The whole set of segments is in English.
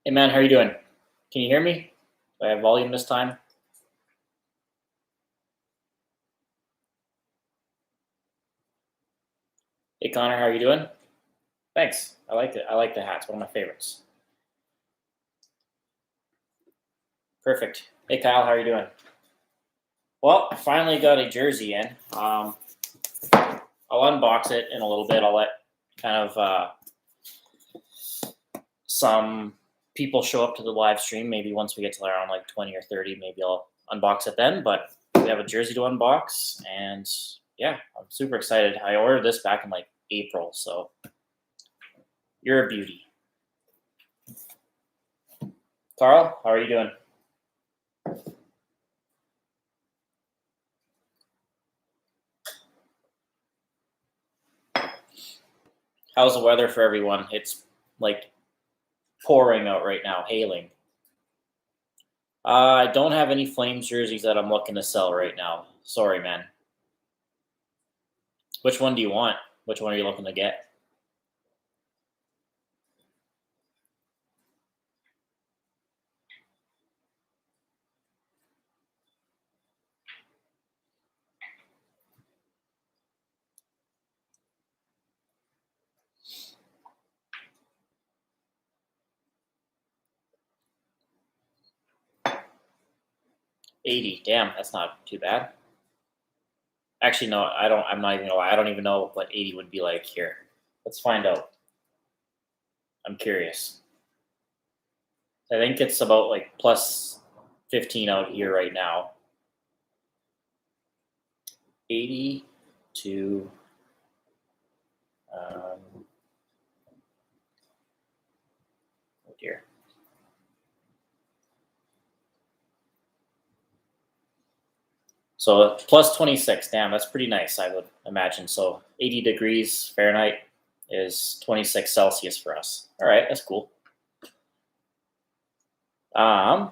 Hey man, how are you doing? Can you hear me? Do I have volume this time? Hey Connor, how are you doing? Thanks. I like it. I like the hats. One of my favorites. Perfect. Hey Kyle, how are you doing? Well, I finally got a jersey in. I'll unbox it in a little bit. I'll let kind of some people show up to the live stream. Maybe once we get to around like 20 or 30, maybe I'll unbox it then. But we have a jersey to unbox, and yeah, I'm super excited. I ordered this back in like April, so you're a beauty. Carl, how are you doing? How's the weather for everyone? It's like pouring out right now, hailing. I don't have any Flames jerseys that I'm looking to sell right now. Sorry, man. Which one do you want? Which one are you looking to get? $80. Damn, that's not too bad. Actually, no, I don't. I'm not even gonna lie. I don't even know what 80 would be like here. Let's find out. I'm curious. I think it's about like plus 15 out here right now. 80 to oh dear. So plus 26. Damn, that's pretty nice, I would imagine. So 80 degrees Fahrenheit is 26 Celsius for us. All right, that's cool. Um,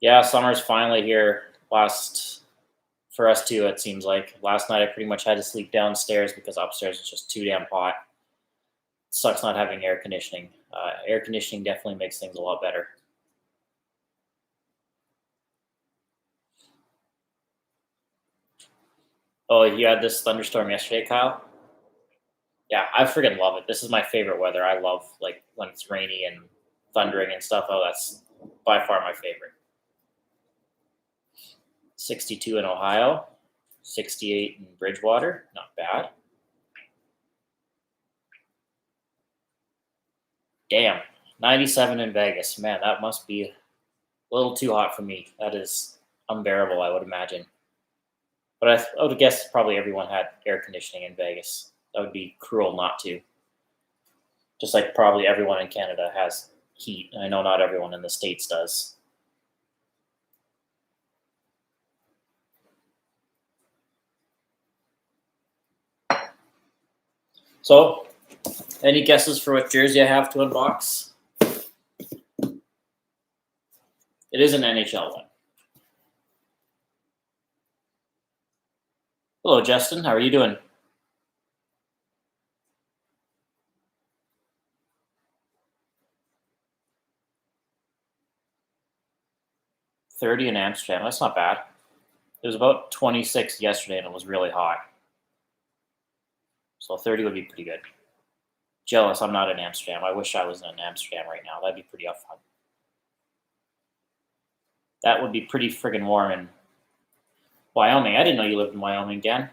yeah, summer's finally here. For us too, it seems like. Last night I pretty much had to sleep downstairs because upstairs is just too damn hot. It sucks not having air conditioning. Air conditioning definitely makes things a lot better. Oh, you had this thunderstorm yesterday, Kyle? Yeah, I freaking love it. This is my favorite weather. I love like when it's rainy and thundering and stuff. Oh, that's by far my favorite. 62 in Ohio, 68 in Bridgewater. Not bad. Damn, 97 in Vegas. Man, that must be a little too hot for me. That is unbearable, I would imagine. But I would guess probably everyone had air conditioning in Vegas. That would be cruel not to. Just like probably everyone in Canada has heat. I know not everyone in the States does. So, any guesses for what jersey I have to unbox? It is an NHL one. Hello, Justin. How are you doing? $30 in Amsterdam. That's not bad. It was about 26 yesterday, and it was really hot. So 30 would be pretty good. Jealous, I'm not in Amsterdam. I wish I was in Amsterdam right now. That'd be pretty fun. That would be pretty friggin' warm in Wyoming. I didn't know you lived in Wyoming, Dan.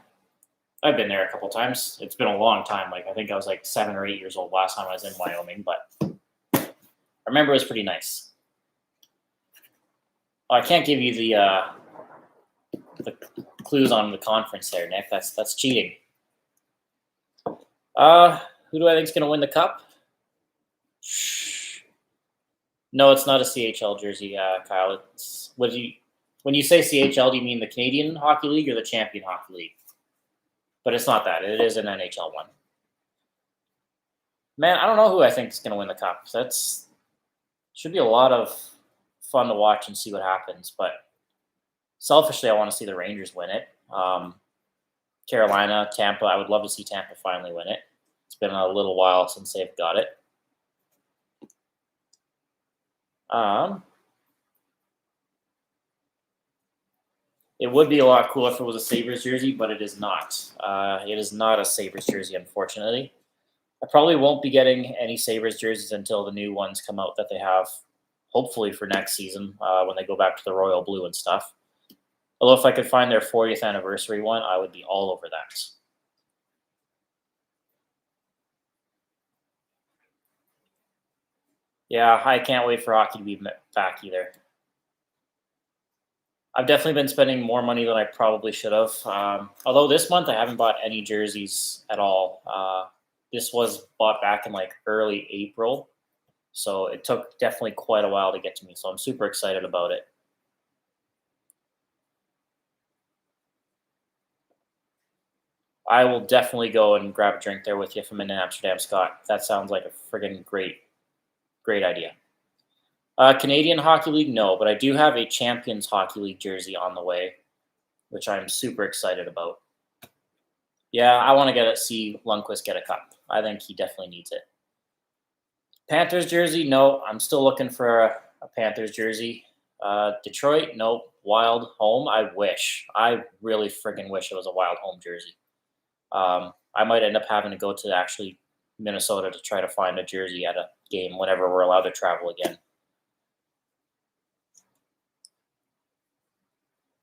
I've been there a couple times. It's been a long time. Like I think I was like 7 or 8 years old last time I was in Wyoming, but I remember it was pretty nice. Oh, I can't give you the clues on the conference there, Nick. That's cheating. Who do I think is going to win the cup? No, it's not a CHL jersey, Kyle. When you say CHL, do you mean the Canadian Hockey League or the Champion Hockey League? But it's not that. It is an NHL one. Man, I don't know who I think is going to win the cup. That's should be a lot of fun to watch and see what happens. But selfishly, I want to see the Rangers win it. Carolina, Tampa. I would love to see Tampa finally win it. It's been a little while since they've got it. It would be a lot cooler if it was a Sabres jersey, but it is not. It is not a Sabres jersey, unfortunately. I probably won't be getting any Sabres jerseys until the new ones come out that they have, hopefully for next season, when they go back to the royal blue and stuff. Although if I could find their 40th anniversary one, I would be all over that. Yeah, I can't wait for hockey to be back either. I've definitely been spending more money than I probably should have. Although this month I haven't bought any jerseys at all. This was bought back in like early April, so it took definitely quite a while to get to me. So I'm super excited about it. I will definitely go and grab a drink there with you if I'm in Amsterdam, Scott. That sounds like a friggin' great idea. Canadian Hockey League, no, but I do have a Champions Hockey League jersey on the way, which I'm super excited about. Yeah, I want to see Lundqvist get a cup. I think he definitely needs it. Panthers jersey, no. I'm still looking for a Panthers jersey. Detroit, nope. Wild home, I wish. I really friggin' wish it was a Wild home jersey. I might end up having to go to actually Minnesota to try to find a jersey at a game whenever we're allowed to travel again.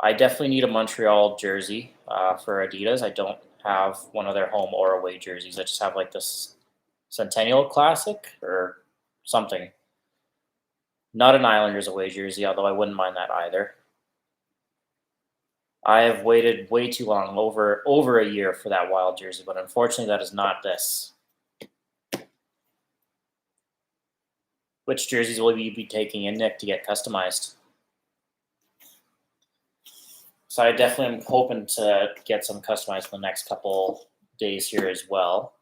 I definitely need a Montreal jersey for Adidas. I don't have one of their home or away jerseys. I just have like this Centennial Classic or something. Not an Islanders away jersey, although I wouldn't mind that either. I have waited way too long, over a year for that Wild jersey, but unfortunately that is not this. Which jerseys will you be taking in, Nick, to get customized? So I definitely am hoping to get some customized in the next couple days here as well.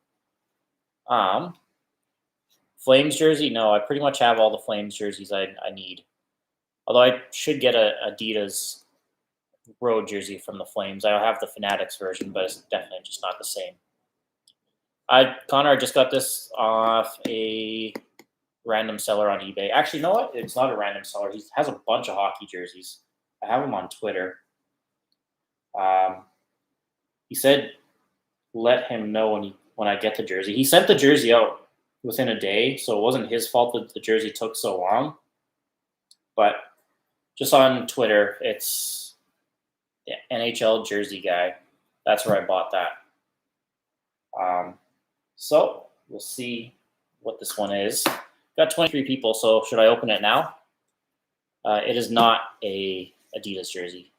Flames jersey, no, I pretty much have all the Flames jerseys I need. Although I should get a Adidas road jersey from the Flames. I have the Fanatics version, but it's definitely just not the same. Connor, I just got this off a random seller on eBay. Actually, you know what? It's not a random seller. He has a bunch of hockey jerseys. I have him on Twitter. He said, "Let him know when I get the jersey." He sent the jersey out within a day, so it wasn't his fault that the jersey took so long. But just on Twitter, it's the NHL jersey guy. That's where I bought that. So we'll see what this one is. Got 23 people, so should I open it now? It is not a Adidas jersey.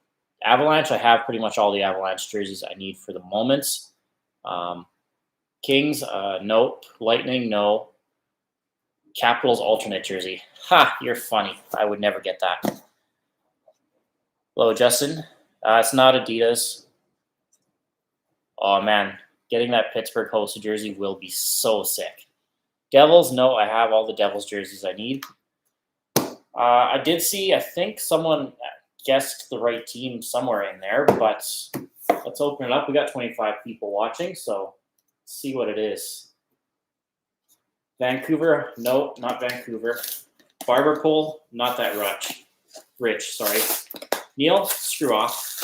Avalanche, I have pretty much all the Avalanche jerseys I need for the moment. Kings, nope. Lightning, no. Capitals alternate jersey. Ha, you're funny. I would never get that. Hello, Justin. It's not Adidas. Oh, man. Getting that Pittsburgh hosted jersey will be so sick. Devils, no. I have all the Devils jerseys I need. I did see, I think someone guessed the right team somewhere in there, but let's open it up. We got 25 people watching, so let's see what it is. Vancouver, no, not Vancouver. Barber Pole, not that rich, sorry. Neil, screw off.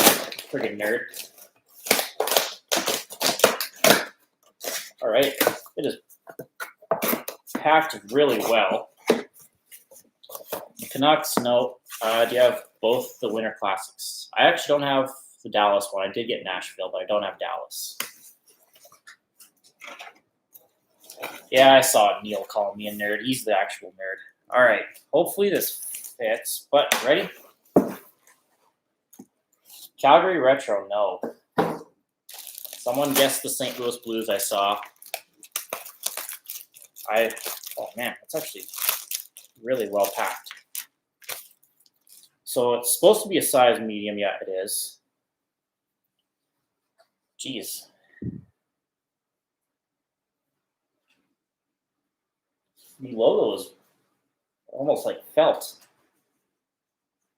Friggin' nerd. All right, it is packed really well. Canucks, no. Do you have both the Winter Classics? I actually don't have the Dallas one. I did get Nashville, but I don't have Dallas. Yeah, I saw Neil calling me a nerd. He's the actual nerd. All right. Hopefully this fits. But ready? Calgary Retro, no. Someone guessed the St. Louis Blues I saw. Oh man, it's actually really well packed. So it's supposed to be a size medium. Yeah, it is. Jeez. The logo is almost like felt.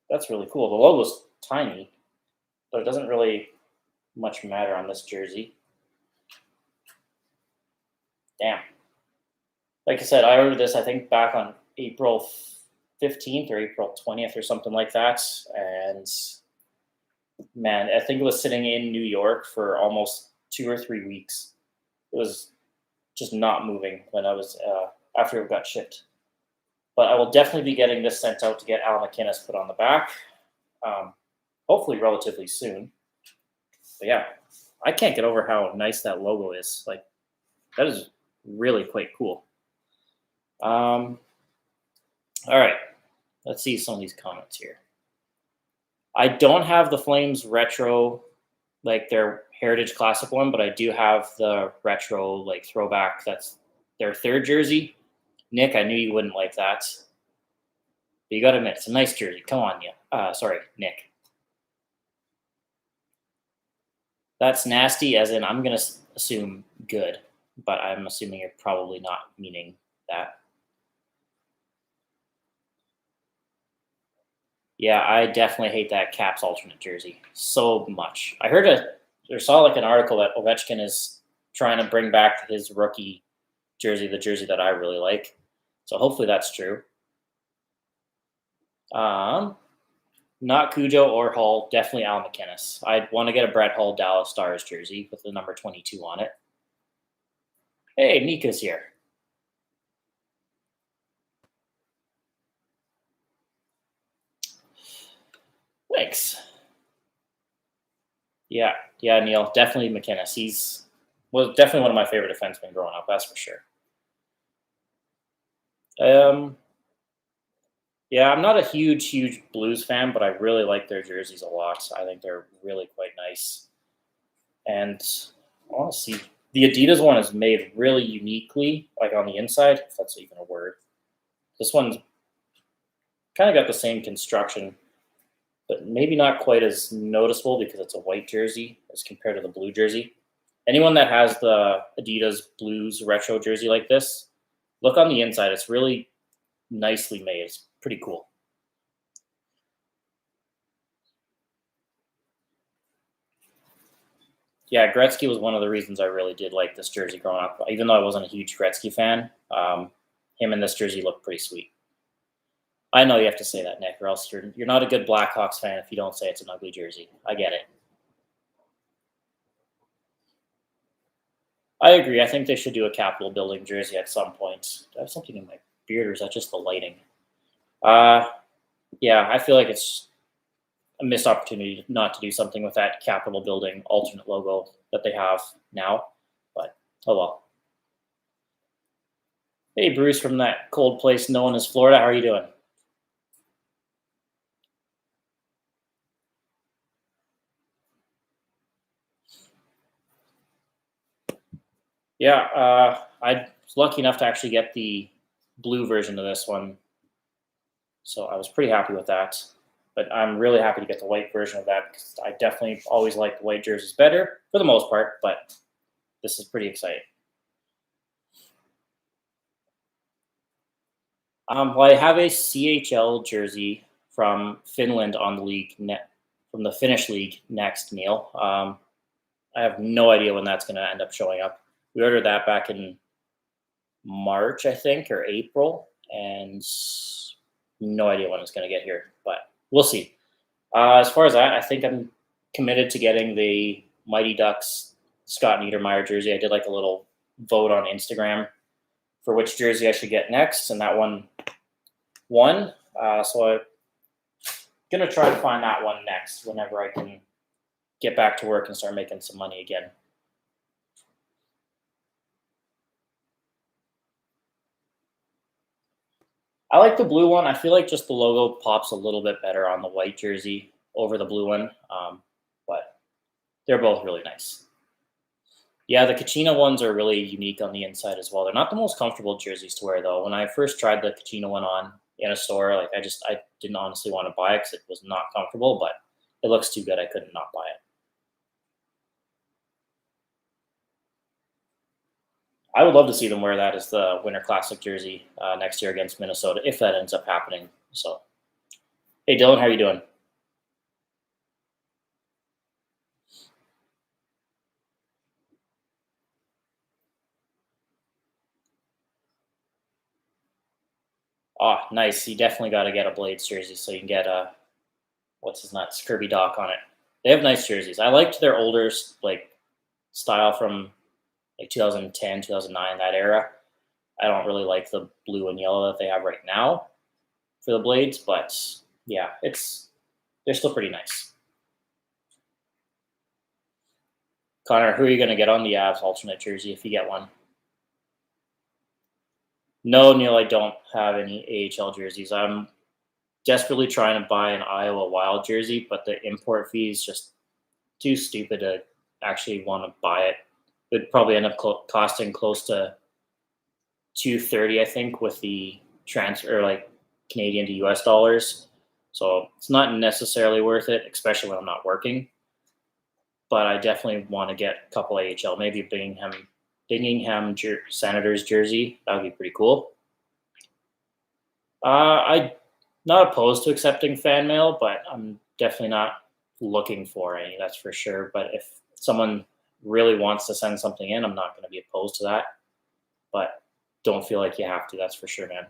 That's really cool. The logo's tiny, but it doesn't really much matter on this jersey. Damn. Like I said, I ordered this, I think, back on April 15th or April 20th or something like that. And man, I think it was sitting in New York for almost 2 or 3 weeks. It was just not moving when I was after it got shipped. But I will definitely be getting this sent out to get Al McInnes put on the back, hopefully relatively soon. But yeah, I can't get over how nice that logo is. Like, that is really quite cool. All right, let's see some of these comments here. I don't have the Flames retro, like their Heritage Classic one, but I do have the retro, like throwback. That's their third jersey. Nick, I knew you wouldn't like that. But you got to admit, it's a nice jersey. Come on, yeah. Sorry, Nick. That's nasty, as in I'm going to assume good, but I'm assuming you're probably not meaning that. Yeah, I definitely hate that Caps alternate jersey so much. I heard or saw like an article that Ovechkin is trying to bring back his rookie jersey, the jersey that I really like. So hopefully that's true. Not Cujo or Hull, definitely Al McInnes. I'd want to get a Brett Hull Dallas Stars jersey with the number 22 on it. Hey, Mika's here. Thanks. Yeah, Neil, definitely McInnes. He's was definitely one of my favorite defensemen growing up, that's for sure. Yeah, I'm not a huge Blues fan, but I really like their jerseys a lot. I think they're really quite nice. And honestly, the Adidas one is made really uniquely, like on the inside, if that's even a word. This one's kind of got the same construction, but maybe not quite as noticeable because it's a white jersey as compared to the blue jersey. Anyone that has the Adidas Blues retro jersey like this, look on the inside. It's really nicely made. It's pretty cool. Yeah, Gretzky was one of the reasons I really did like this jersey growing up. Even though I wasn't a huge Gretzky fan, him and this jersey looked pretty sweet. I know you have to say that, Nick, or else you're not a good Blackhawks fan if you don't say it's an ugly jersey. I get it. I agree. I think they should do a Capitol building jersey at some point. Do I have something in my beard, or is that just the lighting? Yeah, I feel like it's a missed opportunity not to do something with that Capitol building alternate logo that they have now. But oh well. Hey, Bruce from that cold place known as Florida. How are you doing? Yeah, I was lucky enough to actually get the blue version of this one, so I was pretty happy with that. But I'm really happy to get the white version of that because I definitely always like the white jerseys better for the most part. But this is pretty exciting. Well, I have a CHL jersey from Finland on the league from the Finnish league next, Neil. I have no idea when that's going to end up showing up. We ordered that back in March, I think, or April, and no idea when it's going to get here, but we'll see. As far as that, I think I'm committed to getting the Mighty Ducks Scott Niedermayer jersey. I did like a little vote on Instagram for which jersey I should get next, and that one won. So I'm going to try to find that one next whenever I can get back to work and start making some money again. I like the blue one. I feel like just the logo pops a little bit better on the white jersey over the blue one, but they're both really nice. Yeah, the Kachina ones are really unique on the inside as well. They're not the most comfortable jerseys to wear though. When I first tried the Kachina one on in a store, like I didn't honestly want to buy it because it was not comfortable, but it looks too good. I couldn't not buy it. I would love to see them wear that as the Winter Classic jersey next year against Minnesota if that ends up happening. So, hey Dylan, how are you doing? Oh, nice. You definitely got to get a Blades jersey so you can get a what's his nuts Kirby Doc on it. They have nice jerseys. I liked their older like style from like 2010, 2009, that era. I don't really like the blue and yellow that they have right now for the Blades, but yeah, they're still pretty nice. Connor, who are you going to get on the Avs alternate jersey if you get one? No, Neil, I don't have any AHL jerseys. I'm desperately trying to buy an Iowa Wild jersey, but the import fee is just too stupid to actually want to buy it. It would probably end up costing close to $230, I think, with the transfer, like Canadian to US dollars. So it's not necessarily worth it, especially when I'm not working. But I definitely want to get a couple AHL, maybe Bingham Senators jersey. That would be pretty cool. I'm not opposed to accepting fan mail, but I'm definitely not looking for any, that's for sure. But if someone really wants to send something in, I'm not going to be opposed to that. But don't feel like you have to, that's for sure, man.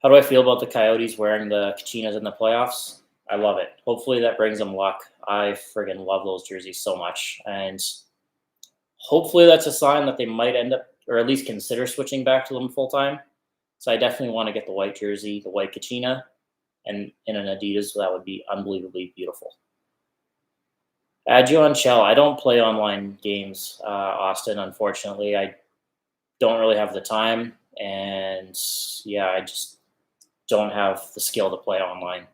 How do I feel about the Coyotes wearing the Kachinas in the playoffs? I love it. Hopefully that brings them luck. I friggin' love those jerseys so much. And hopefully that's a sign that they might end up, or at least consider switching back to them full time. So I definitely want to get the white jersey, the white Kachina, and in an Adidas. That would be unbelievably beautiful. Add you on Shell. I don't play online games, Austin, unfortunately. I don't really have the time. And yeah, I just don't have the skill to play online.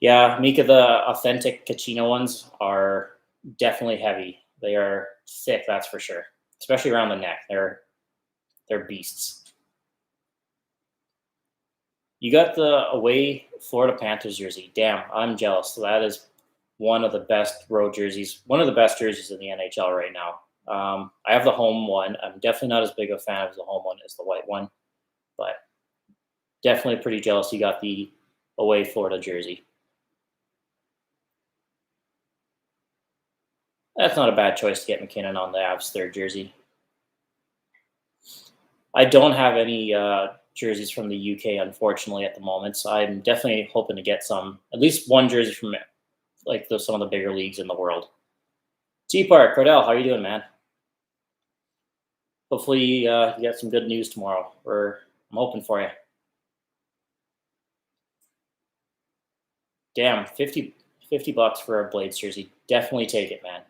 Yeah, Mika, the authentic Kachina ones are definitely heavy. They are thick, that's for sure. Especially around the neck. They're beasts. You got the away Florida Panthers jersey. Damn, I'm jealous. That is one of the best road jerseys, one of the best jerseys in the NHL right now. I have the home one. I'm definitely not as big a fan of the home one as the white one, but definitely pretty jealous you got the away Florida jersey. That's not a bad choice to get McKinnon on the Avs third jersey. I don't have any jerseys from the UK, unfortunately, at the moment. So I'm definitely hoping to get at least one jersey from like some of the bigger leagues in the world. T Park, Cordell, how are you doing, man? Hopefully, you get some good news tomorrow. I'm hoping for you. Damn, $50 for a Blades jersey. Definitely take it, man.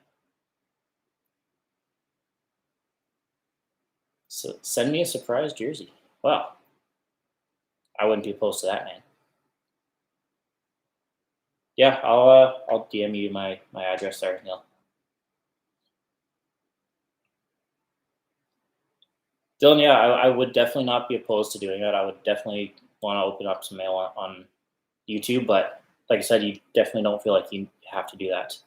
So send me a surprise jersey. Well, I wouldn't be opposed to that, man. Yeah, I'll DM you my address there, Neil. Dylan, yeah, I would definitely not be opposed to doing that. I would definitely want to open up some mail on YouTube, but like I said, you definitely don't feel like you have to do that.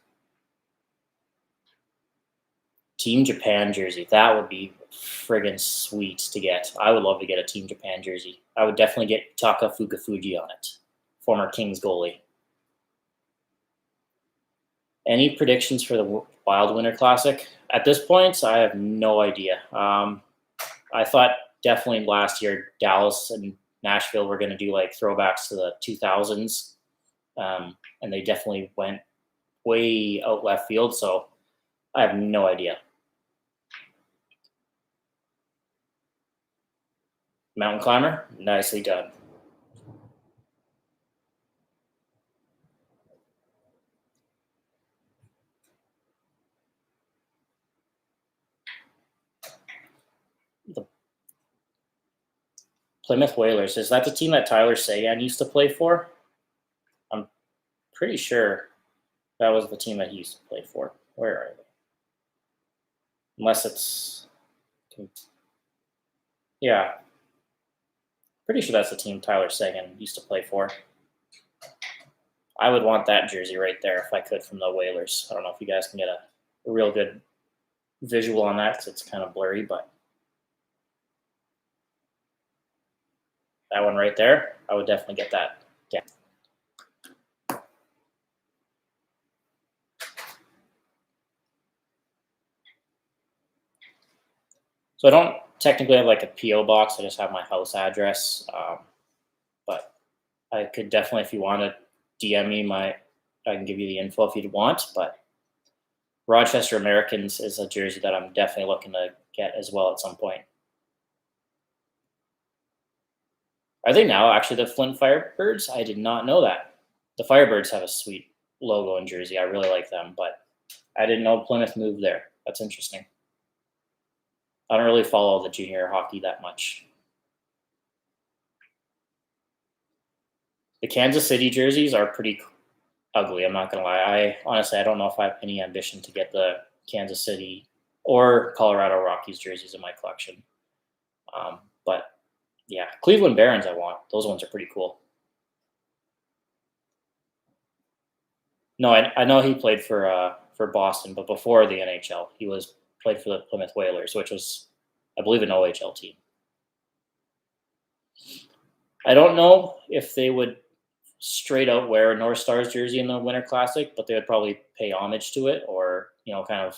Team Japan jersey. That would be friggin' sweet to get. I would love to get a Team Japan jersey. I would definitely get Taka Fukufuji on it, former Kings goalie. Any predictions for the Wild Winter Classic? At this point, I have no idea. I thought definitely last year Dallas and Nashville were going to do like throwbacks to the 2000s, and they definitely went way out left field. So I have no idea. Mountain climber, nicely done. The Plymouth Whalers, is that the team that Tyler Seguin used to play for? I'm pretty sure that was the team that he used to play for. Where are they? Unless it's, yeah, pretty sure that's the team Tyler Seguin used to play for. I would want that jersey right there if I could from the Whalers. I don't know if you guys can get a real good visual on that because it's kind of blurry, but that one right there, I would definitely get that. Yeah. So I don't technically have like a PO box. I just have my house address. But I could definitely, if you want to DM me, I can give you the info if you'd want. But Rochester Americans is a jersey that I'm definitely looking to get as well at some point. Are they now actually the Flint Firebirds? I did not know that. The Firebirds have a sweet logo and jersey. I really like them, but I didn't know Plymouth moved there. That's interesting. I don't really follow the junior hockey that much. The Kansas City jerseys are pretty ugly. I'm not gonna lie. I don't know if I have any ambition to get the Kansas City or Colorado Rockies jerseys in my collection. But yeah, Cleveland Barons I want. Those ones are pretty cool. No, I know he played for Boston, but before the NHL, he played for the Plymouth Whalers, which was, I believe, an OHL team. I don't know if they would straight out wear a North Stars jersey in the Winter Classic, but they would probably pay homage to it, or kind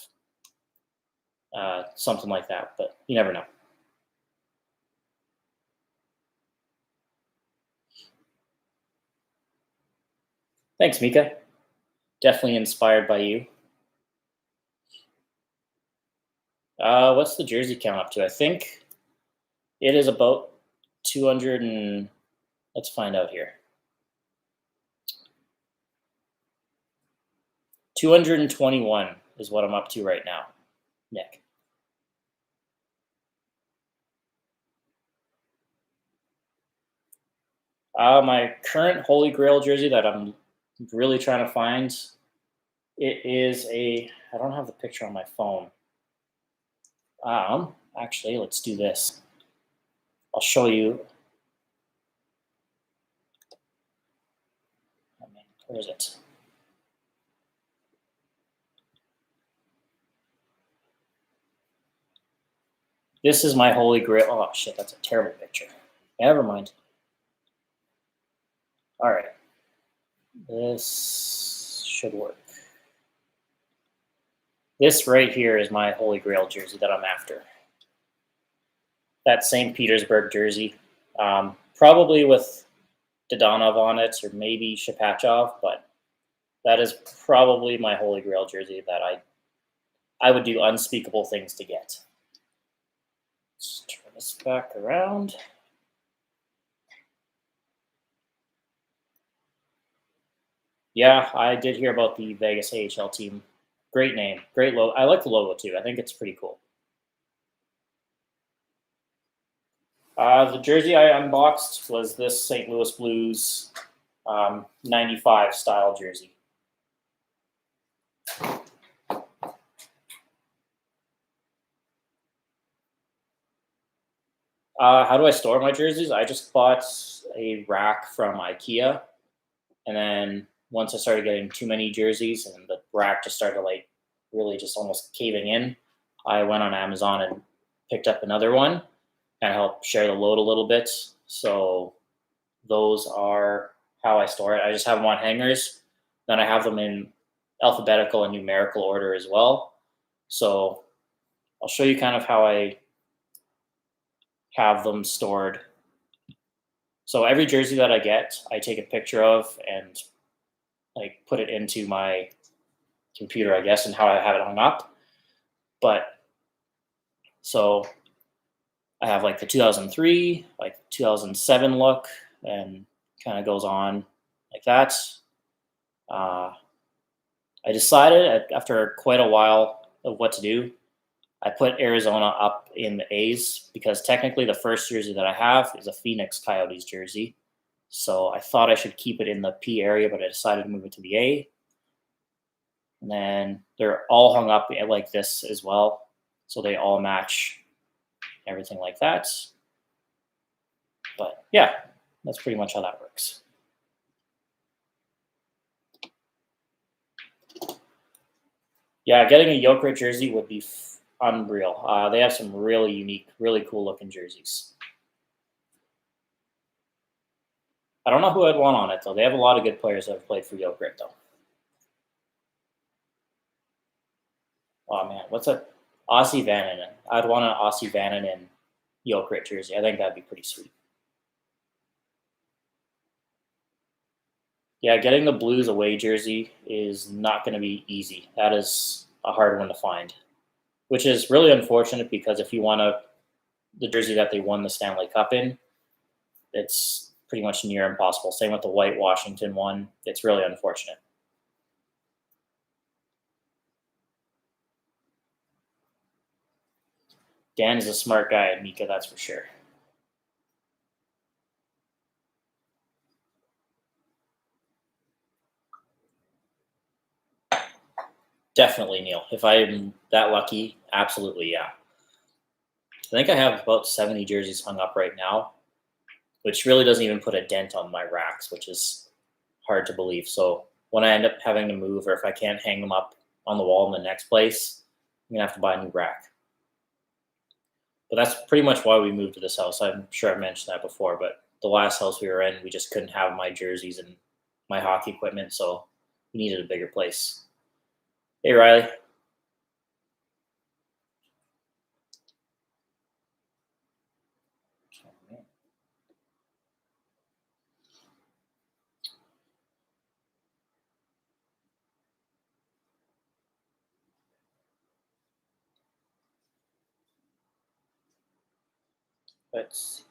of something like that. But you never know. Thanks, Mika. Definitely inspired by you. What's the jersey count up to? I think it is about 200 and let's find out here. 221 is what I'm up to right now, Nick. My current Holy Grail jersey that I'm really trying to find, it is I don't have the picture on my phone. Actually, let's do this. I'll show you. Where is it? This is my Holy Grail. Oh, shit, that's a terrible picture. Never mind. All right. This should work. This right here is my Holy Grail jersey that I'm after. That St. Petersburg jersey. Probably with Dodonov on it, or maybe Shapachov, but that is probably my Holy Grail jersey that I would do unspeakable things to get. Let's turn this back around. Yeah, I did hear about the Vegas AHL team. Great name, great logo. I like the logo too. I think it's pretty cool. The jersey I unboxed was this St. Louis Blues 95 style jersey. How do I store my jerseys? I just bought a rack from IKEA, and then once I started getting too many jerseys and the rack just started really just almost caving in, I went on Amazon and picked up another one and help share the load a little bit. So those are how I store it. I just have them on hangers. Then I have them in alphabetical and numerical order as well. So I'll show you kind of how I have them stored. So every jersey that I get, I take a picture of and put it into my computer, I guess, and how I have it hung up. But so I have the 2003, 2007 look, and kind of goes on like that. I decided after quite a while of what to do, I put Arizona up in the A's because technically the first jersey that I have is a Phoenix Coyotes jersey. So I thought I should keep it in the P area, but I decided to move it to the A. And then they're all hung up like this as well. So they all match everything like that. But yeah, that's pretty much how that works. Yeah, getting a Jokerit jersey would be unreal. They have some really unique, really cool looking jerseys. I don't know who I'd want on it, though. They have a lot of good players that have played for Jokerit, though. Oh, man. What's that? Aussie Vannon. I'd want an Aussie Vannon and Jokerit jersey. I think that'd be pretty sweet. Yeah, getting the Blues away jersey is not going to be easy. That is a hard one to find, which is really unfortunate because if you want the jersey that they won the Stanley Cup in, it's pretty much near impossible. Same with the white Washington one. It's really unfortunate. Dan is a smart guy at Mika, that's for sure. Definitely, Neil. If I'm that lucky, absolutely, yeah. I think I have about 70 jerseys hung up right now, which really doesn't even put a dent on my racks, which is hard to believe. So when I end up having to move, or if I can't hang them up on the wall in the next place, I'm gonna have to buy a new rack. But that's pretty much why we moved to this house. I'm sure I've mentioned that before, but the last house we were in, we just couldn't have my jerseys and my hockey equipment, so we needed a bigger place. Hey, Riley. Let's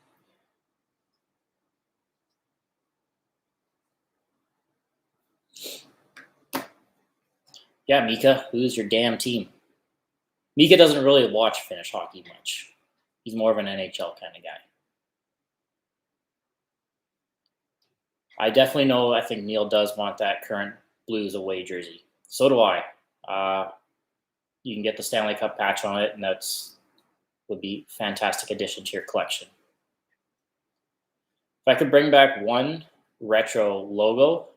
see. Yeah, Mika, who's your damn team? Mika doesn't really watch Finnish hockey much. He's more of an NHL kind of guy. I definitely know. I think Neil does want that current Blues away jersey. So do I. You can get the Stanley Cup patch on it, and that's would be a fantastic addition to your collection. If I could bring back one retro logo,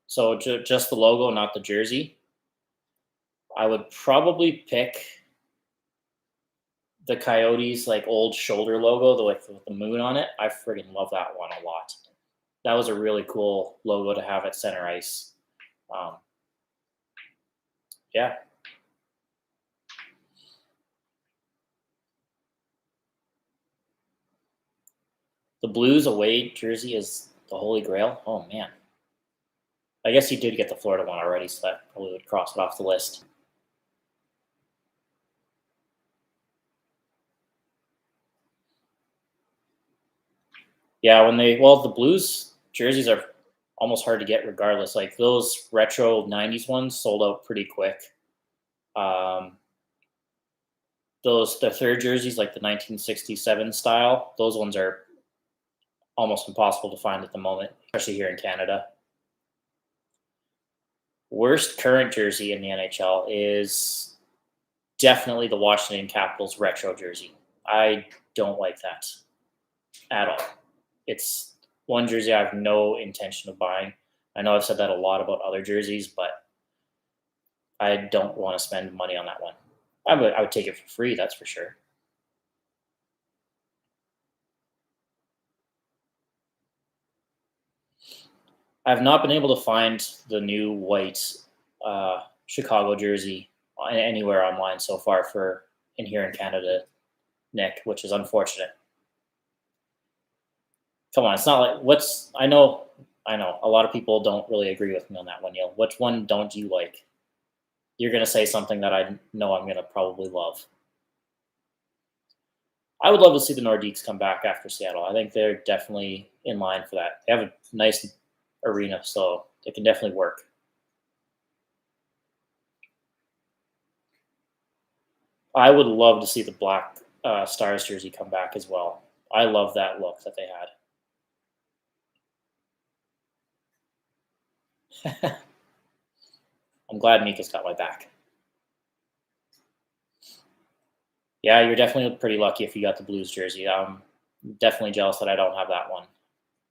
so just the logo, not the jersey, I would probably pick the Coyotes like old shoulder logo, with the moon on it. I friggin' love that one a lot. That was a really cool logo to have at center ice. Yeah. The Blues away jersey is the holy grail. Oh man. I guess you did get the Florida one already, so that probably would cross it off the list. Yeah, the Blues jerseys are almost hard to get regardless. Like those retro 90s ones sold out pretty quick. The third jerseys, like the 1967 style, those ones are almost impossible to find at the moment, especially here in Canada. Worst current jersey in the NHL is definitely the Washington Capitals retro jersey. I don't like that at all. It's one jersey I have no intention of buying. I know I've said that a lot about other jerseys, but I don't want to spend money on that one. I would take it for free, that's for sure. I've not been able to find the new white Chicago jersey anywhere online so far for in here in Canada, Nick, which is unfortunate. Come on, it's not like I know a lot of people don't really agree with me on that one, Neil. Which one don't you like? You're gonna say something that I know I'm gonna probably love. I would love to see the Nordiques come back after Seattle. I think they're definitely in line for that. They have a nice arena, so it can definitely work. I would love to see the Black Stars jersey come back as well. I love that look that they had. I'm glad Mika's got my back. Yeah, you're definitely pretty lucky if you got the Blues jersey. I'm definitely jealous that I don't have that one.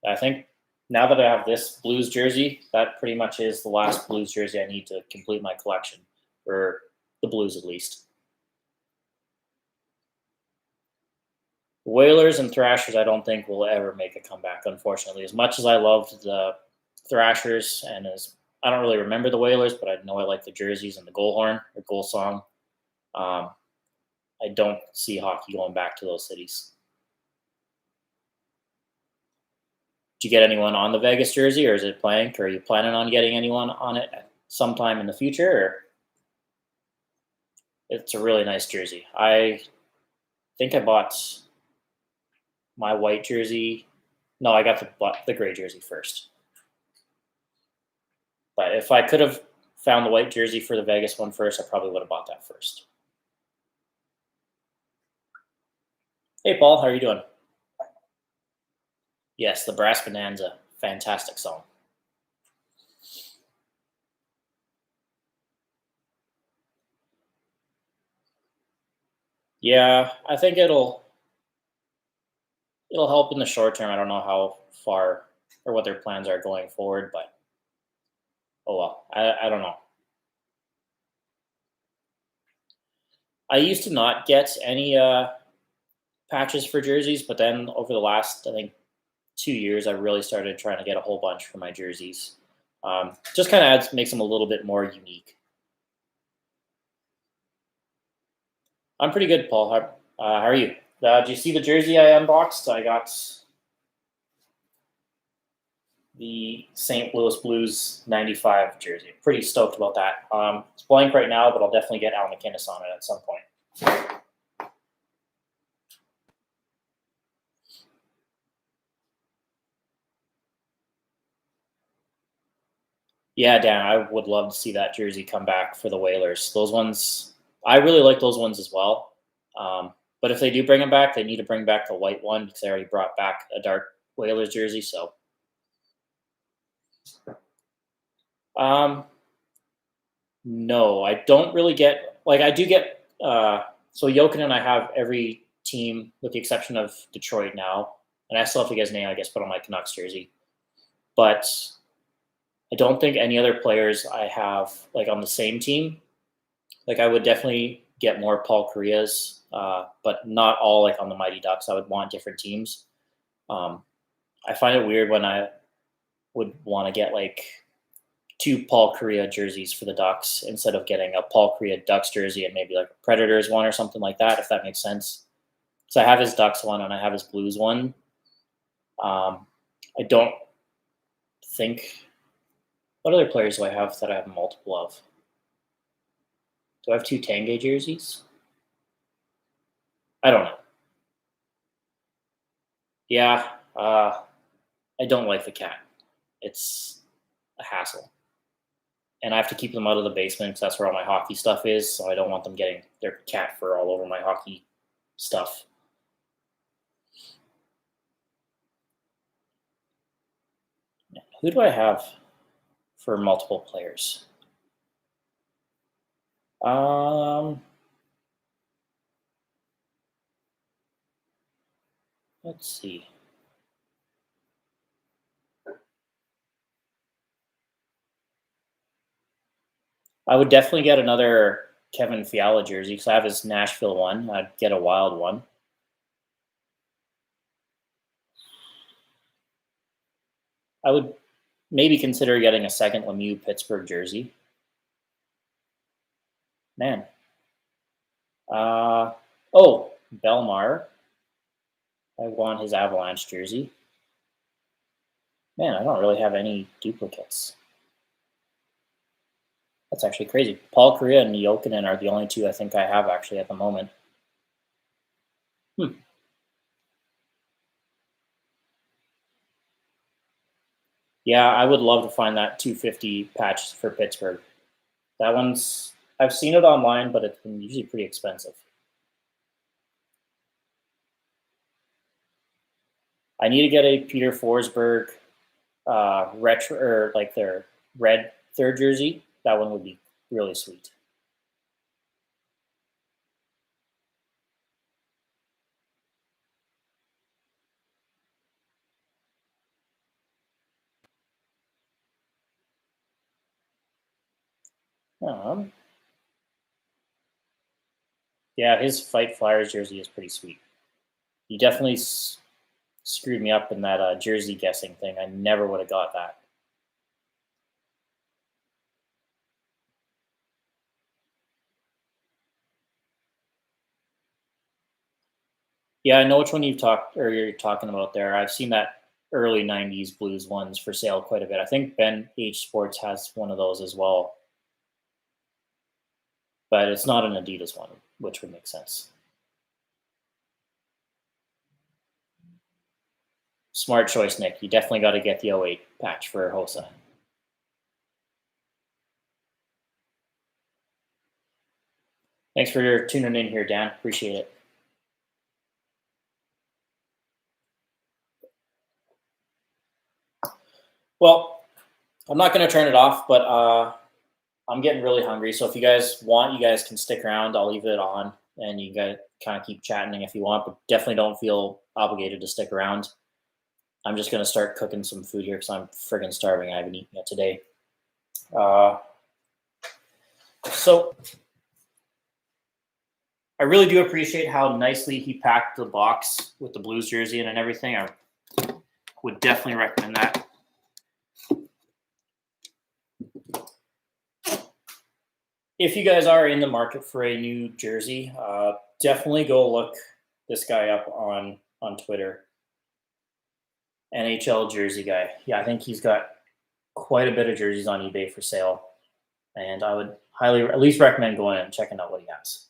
I think now that I have this Blues jersey, that pretty much is the last Blues jersey I need to complete my collection, for the Blues at least. Whalers and Thrashers, I don't think will ever make a comeback, unfortunately. As much as I loved the Thrashers, and as I don't really remember the Whalers, but I know I like the jerseys and the goal horn or goal song. I don't see hockey going back to those cities. Did you get anyone on the Vegas jersey, or is it blank? Or are you planning on getting anyone on it at sometime in the future? Or it's a really nice jersey. I think I bought my white jersey. No, I got the gray jersey first. But if I could have found the white jersey for the Vegas one first, I probably would have bought that first. Hey, Paul, how are you doing? Yes, the Brass Bonanza. Fantastic song. Yeah, I think it'll help in the short term. I don't know how far or what their plans are going forward, but oh well. I don't know. I used to not get any patches for jerseys, but then over the last, I think, 2 years, I really started trying to get a whole bunch for my jerseys. Just kind of makes them a little bit more unique. I'm pretty good, Paul. How are you? Did you see the jersey I unboxed? I got the St. Louis Blues 95 jersey. Pretty stoked about that. It's blank right now, but I'll definitely get Al McInnes on it at some point. Yeah, Dan, I would love to see that jersey come back for the Whalers. Those ones, I really like those ones as well. But if they do bring them back, they need to bring back the white one because they already brought back a dark Whalers jersey. So, no, I don't really get like I do get. So Jokinen, I have every team with the exception of Detroit now, and I still have to get his name, I guess, put on my Canucks jersey. But I don't think any other players I have like on the same team. Like I would definitely get more Paul Koreas, but not all like on the Mighty Ducks. I would want different teams. I find it weird when I would want to get like two Paul Korea jerseys for the Ducks instead of getting a Paul Korea Ducks jersey and maybe like a Predators one or something like that, if that makes sense. So I have his Ducks one and I have his Blues one. I don't think. What other players do I have that I have multiple of? Do I have two Tanguay jerseys? I don't know. Yeah, I don't like the cat. It's a hassle. And I have to keep them out of the basement because that's where all my hockey stuff is. So I don't want them getting their cat fur all over my hockey stuff. Who do I have for multiple players? Um, let's see. I would definitely get another Kevin Fiala jersey because I have his Nashville one. I'd get a wild one. I would maybe consider getting a second Lemieux Pittsburgh jersey. Man. Uh, oh, Belmar. I want his Avalanche jersey. Man, I don't really have any duplicates. That's actually crazy. Paul Korea and Jokinen are the only two I think I have actually at the moment. Yeah, I would love to find that 250 patch for Pittsburgh. That one's I've seen it online, but it's been usually pretty expensive. I need to get a Peter Forsberg retro or like their red third jersey. That one would be really sweet. Um, yeah, his Fight Flyers jersey is pretty sweet. He definitely screwed me up in that jersey guessing thing. I never would have got that. Yeah, I know which one you're talking about there. I've seen that early '90s Blues ones for sale quite a bit. I think Ben H Sports has one of those as well, but it's not an Adidas one, which would make sense. Smart choice, Nick. You definitely got to get the '08 patch for Hosa. Thanks for tuning in here, Dan. Appreciate it. Well, I'm not going to turn it off, but I'm getting really hungry. So if you guys want, you guys can stick around. I'll leave it on, and you guys kind of keep chatting if you want, but definitely don't feel obligated to stick around. I'm just going to start cooking some food here because I'm friggin' starving. I haven't eaten yet today. Uh, so I really do appreciate how nicely he packed the box with the Blues jersey in and everything. I would definitely recommend that. If you guys are in the market for a new jersey, definitely go look this guy up on Twitter. NHL jersey guy. Yeah, I think he's got quite a bit of jerseys on eBay for sale, and I would highly at least recommend going and checking out what he has.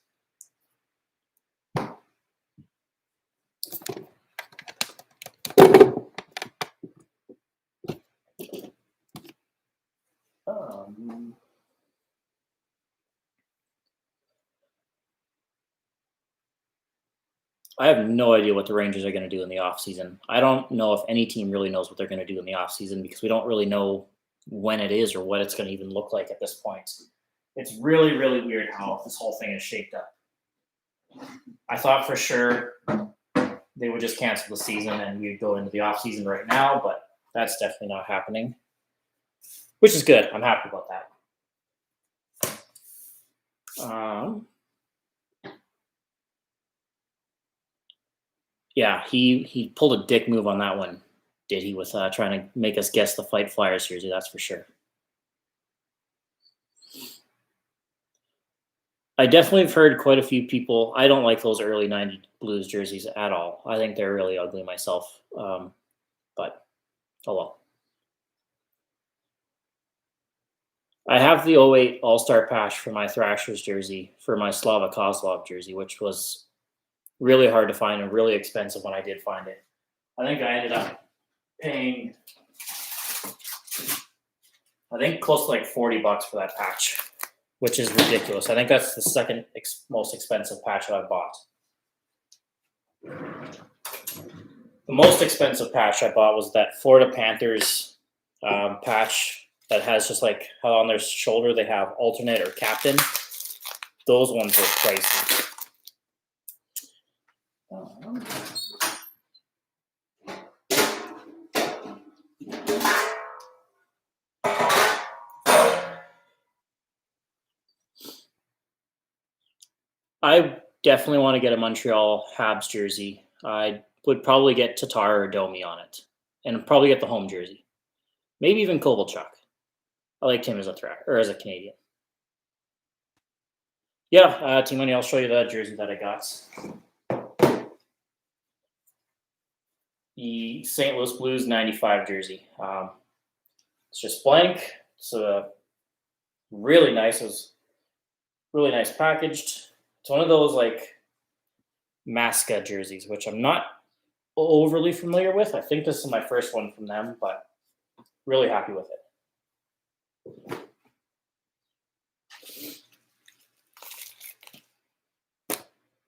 I have no idea what the Rangers are going to do in the offseason. I don't know if any team really knows what they're going to do in the offseason because we don't really know when it is or what it's going to even look like at this point. It's really, really weird how this whole thing is shaped up. I thought for sure they would just cancel the season and we'd go into the offseason right now, but that's definitely not happening, which is good. I'm happy about that. Yeah, he pulled a dick move on that one, did he, with trying to make us guess the Fight Flyers jersey, that's for sure. I definitely have heard quite a few people. I don't like those early '90s Blues jerseys at all. I think they're really ugly myself. But oh well. I have the '08 All-Star patch for my Thrashers jersey, for my Slava Kozlov jersey, which was really hard to find and really expensive when I did find it. I think I ended up paying, close to like $40 for that patch, which is ridiculous. I think that's the second most expensive patch that I've bought. The most expensive patch I bought was that Florida Panthers patch that has just like how on their shoulder they have alternate or captain. Those ones were pricey. I definitely want to get a Montreal Habs jersey. I would probably get Tatar or Domi on it, and probably get the home jersey. Maybe even Kovalchuk. I liked him as a threat or as a Canadian. Yeah, Team Money, I'll show you that jersey that I got. The St. Louis Blues '95 jersey. It's just blank. It's really nice. It was really nice packaged. It's one of those like Masca jerseys, which I'm not overly familiar with. I think this is my first one from them, but really happy with it.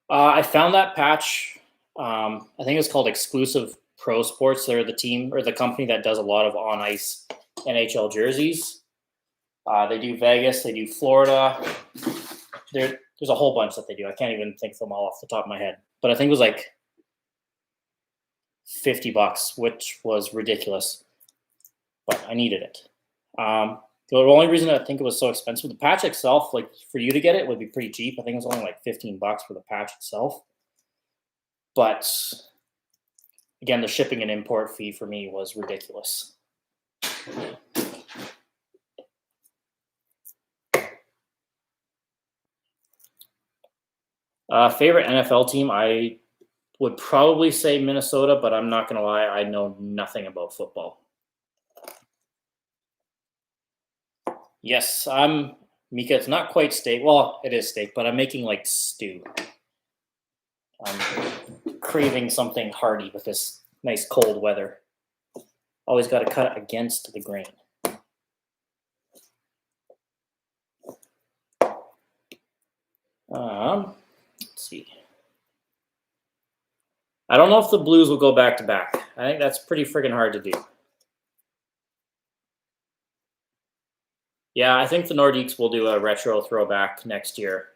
I found that patch. I think it's called Exclusive Pro Sports. They're the team or the company that does a lot of on ice NHL jerseys. They do Vegas, they do Florida. There's a whole bunch that they do. I can't even think of them all off the top of my head. But I think it was like $50, which was ridiculous. But I needed it. The only reason I think it was so expensive, the patch itself, like for you to get it, would be pretty cheap. I think it was only like $15 for the patch itself. But again, the shipping and import fee for me was ridiculous. Favorite NFL team? I would probably say Minnesota, but I'm not going to lie, I know nothing about football. Yes, Mika, it's not quite steak. Well, it is steak, but I'm making like stew. I'm craving something hearty with this nice cold weather. Always got to cut it against the grain. Let's see. I don't know if the Blues will go back to back. I think that's pretty friggin' hard to do. Yeah, I think the Nordiques will do a retro throwback next year.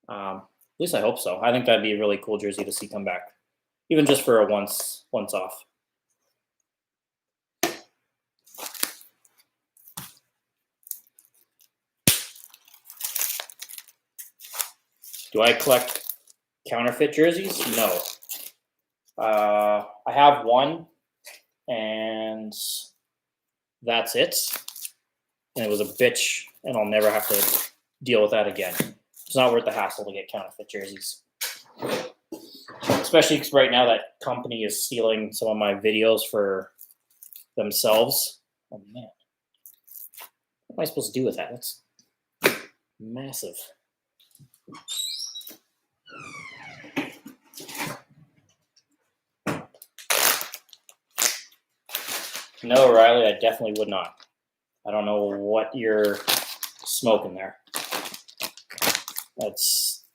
At least I hope so. I think that'd be a really cool jersey to see come back, even just for a once off. Do I collect counterfeit jerseys? No. I have one, and that's it. And it was a bitch, and I'll never have to deal with that again. It's not worth the hassle to get counterfeit jerseys. Especially because right now that company is stealing some of my videos for themselves. Oh, man. What am I supposed to do with that? That's massive. No, Riley, I definitely would not. I don't know what you're smoking there. That's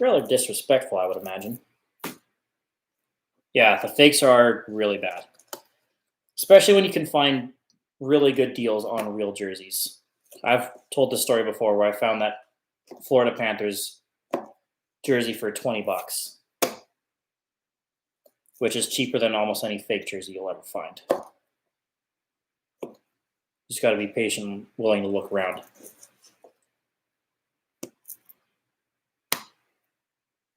rather disrespectful, I would imagine. Yeah, the fakes are really bad. Especially when you can find really good deals on real jerseys. I've told this story before where I found that Florida Panthers jersey for $20, which is cheaper than almost any fake jersey you'll ever find. Just got to be patient, willing to look around.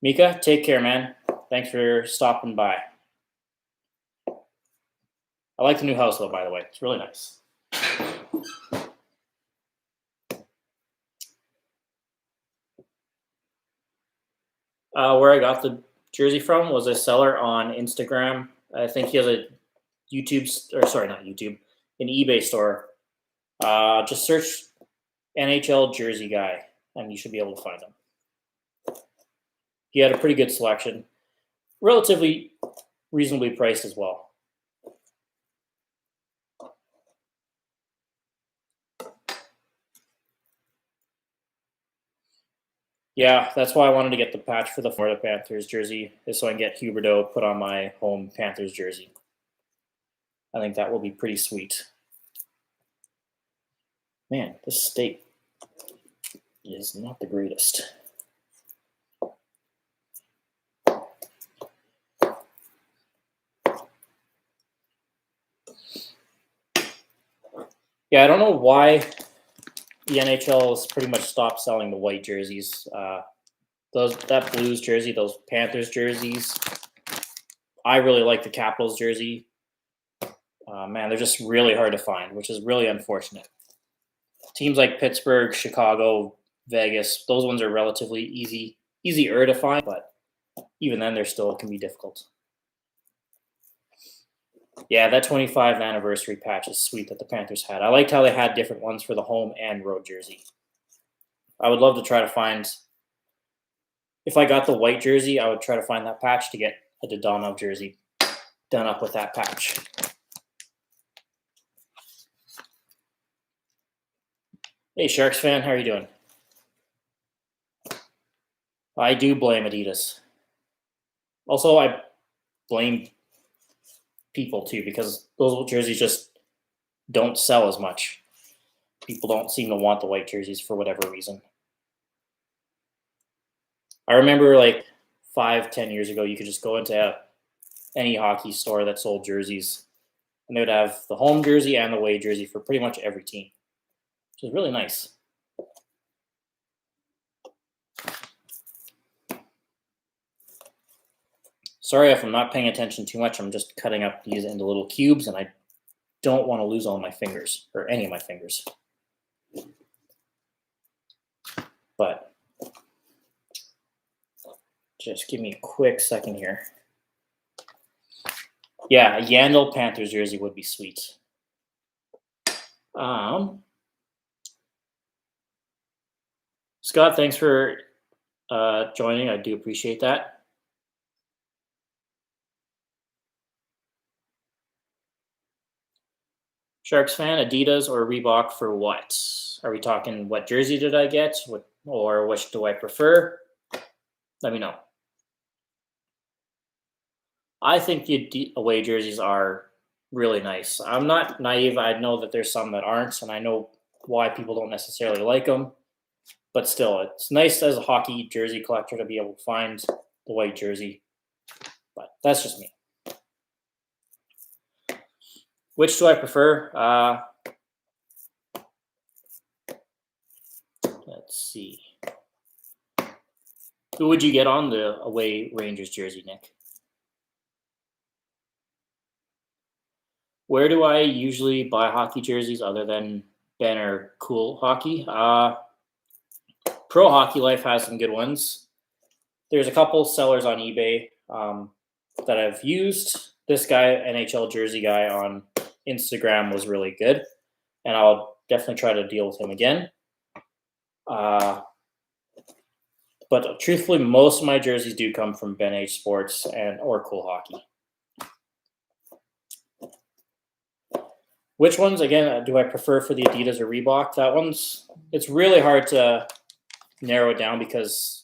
Mika, take care, man. Thanks for stopping by. I like the new house, though, by the way. It's really nice. Where I got the jersey from was a seller on Instagram. I think he has a not YouTube, an eBay store. Just search NHL jersey guy, and you should be able to find them. He had a pretty good selection, relatively reasonably priced as well. Yeah, that's why I wanted to get the patch for the Florida Panthers jersey, is so I can get Huberdeau put on my home Panthers jersey. I think that will be pretty sweet. Man, this steak is not the greatest. Yeah, I don't know why the NHL has pretty much stopped selling the white jerseys. That Blues jersey, those Panthers jerseys. I really like the Capitals jersey. Man, they're just really hard to find, which is really unfortunate. Teams like Pittsburgh, Chicago, Vegas, those ones are relatively easier to find, but even then, can be difficult. Yeah, that 25th anniversary patch is sweet that the Panthers had. I liked how they had different ones for the home and road jersey. I would love to try to find, if I got the white jersey, I would try to find that patch to get a Dadonov jersey done up with that patch. Hey, Sharks fan, how are you doing? I do blame Adidas. Also, I blame people too, because those jerseys just don't sell as much. People don't seem to want the white jerseys for whatever reason. I remember like 5-10 years ago, you could just go into any hockey store that sold jerseys, and they would have the home jersey and the away jersey for pretty much every team, which is really nice. Sorry if I'm not paying attention too much. I'm just cutting up these into little cubes, and I don't want to lose all my fingers, or any of my fingers. But Just give me a quick second here. Yeah, a Yandle Panthers jersey would be sweet. Scott, thanks for joining. I do appreciate that. Sharks fan, Adidas or Reebok for what? Are we talking what jersey did I get? Or which do I prefer? Let me know. I think the away jerseys are really nice. I'm not naive. I know that there's some that aren't, and I know why people don't necessarily like them. But still, it's nice as a hockey jersey collector to be able to find the white jersey. But that's just me. Which do I prefer? Let's see. Who would you get on the away Rangers jersey, Nick? Where do I usually buy hockey jerseys other than Ben or Cool Hockey? Pro Hockey Life has some good ones. There's a couple sellers on eBay that I've used. This guy, NHL Jersey guy on Instagram, was really good, and I'll definitely try to deal with him again. But truthfully, most of my jerseys do come from Ben H Sports or Cool Hockey. Which ones, again, do I prefer for the Adidas or Reebok? It's really hard to narrow it down because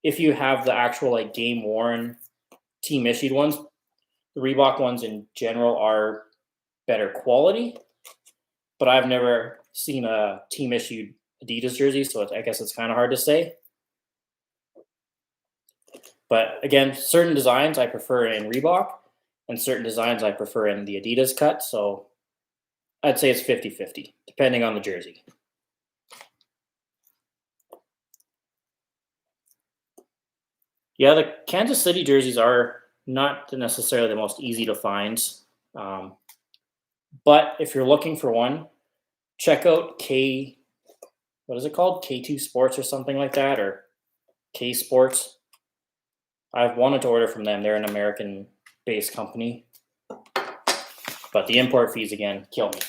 if you have the actual like game worn team issued ones, the Reebok ones in general are better quality, but I've never seen a team issued Adidas jersey, so I guess it's kind of hard to say. But again, certain designs I prefer in Reebok and certain designs I prefer in the Adidas cut, so I'd say it's 50-50, depending on the jersey. Yeah, the Kansas City jerseys are not necessarily the most easy to find. But if you're looking for one, check out what is it called? K2 Sports or something like that, or K Sports. I've wanted to order from them. They're an American-based company. But the import fees, again, kill me.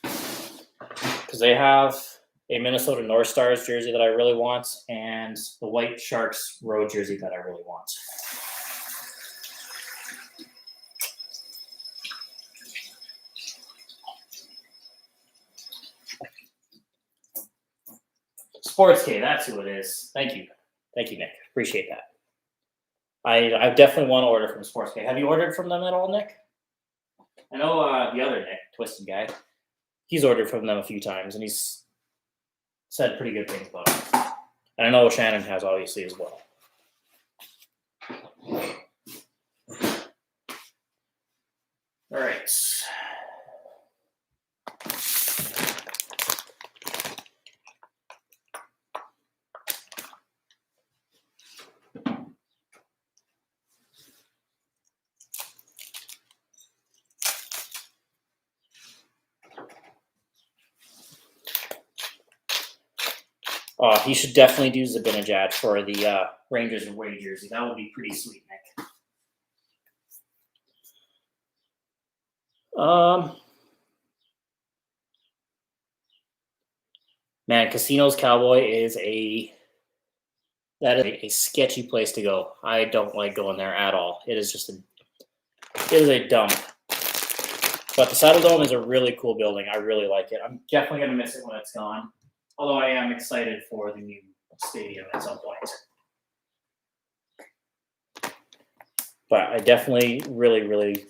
Because they have a Minnesota North Stars jersey that I really want and the White Sharks road jersey that I really want. Sports K, that's who it is. Thank you, Nick. Appreciate that. I definitely want to order from Sports K. Have you ordered from them at all, Nick? I know the other Nick, Twisted guy, he's ordered from them a few times, and he's said pretty good things about them. And I know Shannon has, obviously, as well. All right. He should definitely do Zibanejad for the Rangers away jersey. That would be pretty sweet, Nick. Man, Casinos Cowboy is a sketchy place to go. I don't like going there at all. It is a dump. But the Saddle Dome is a really cool building. I really like it. I'm definitely going to miss it when it's gone. Although I am excited for the new stadium at some point. But I definitely really, really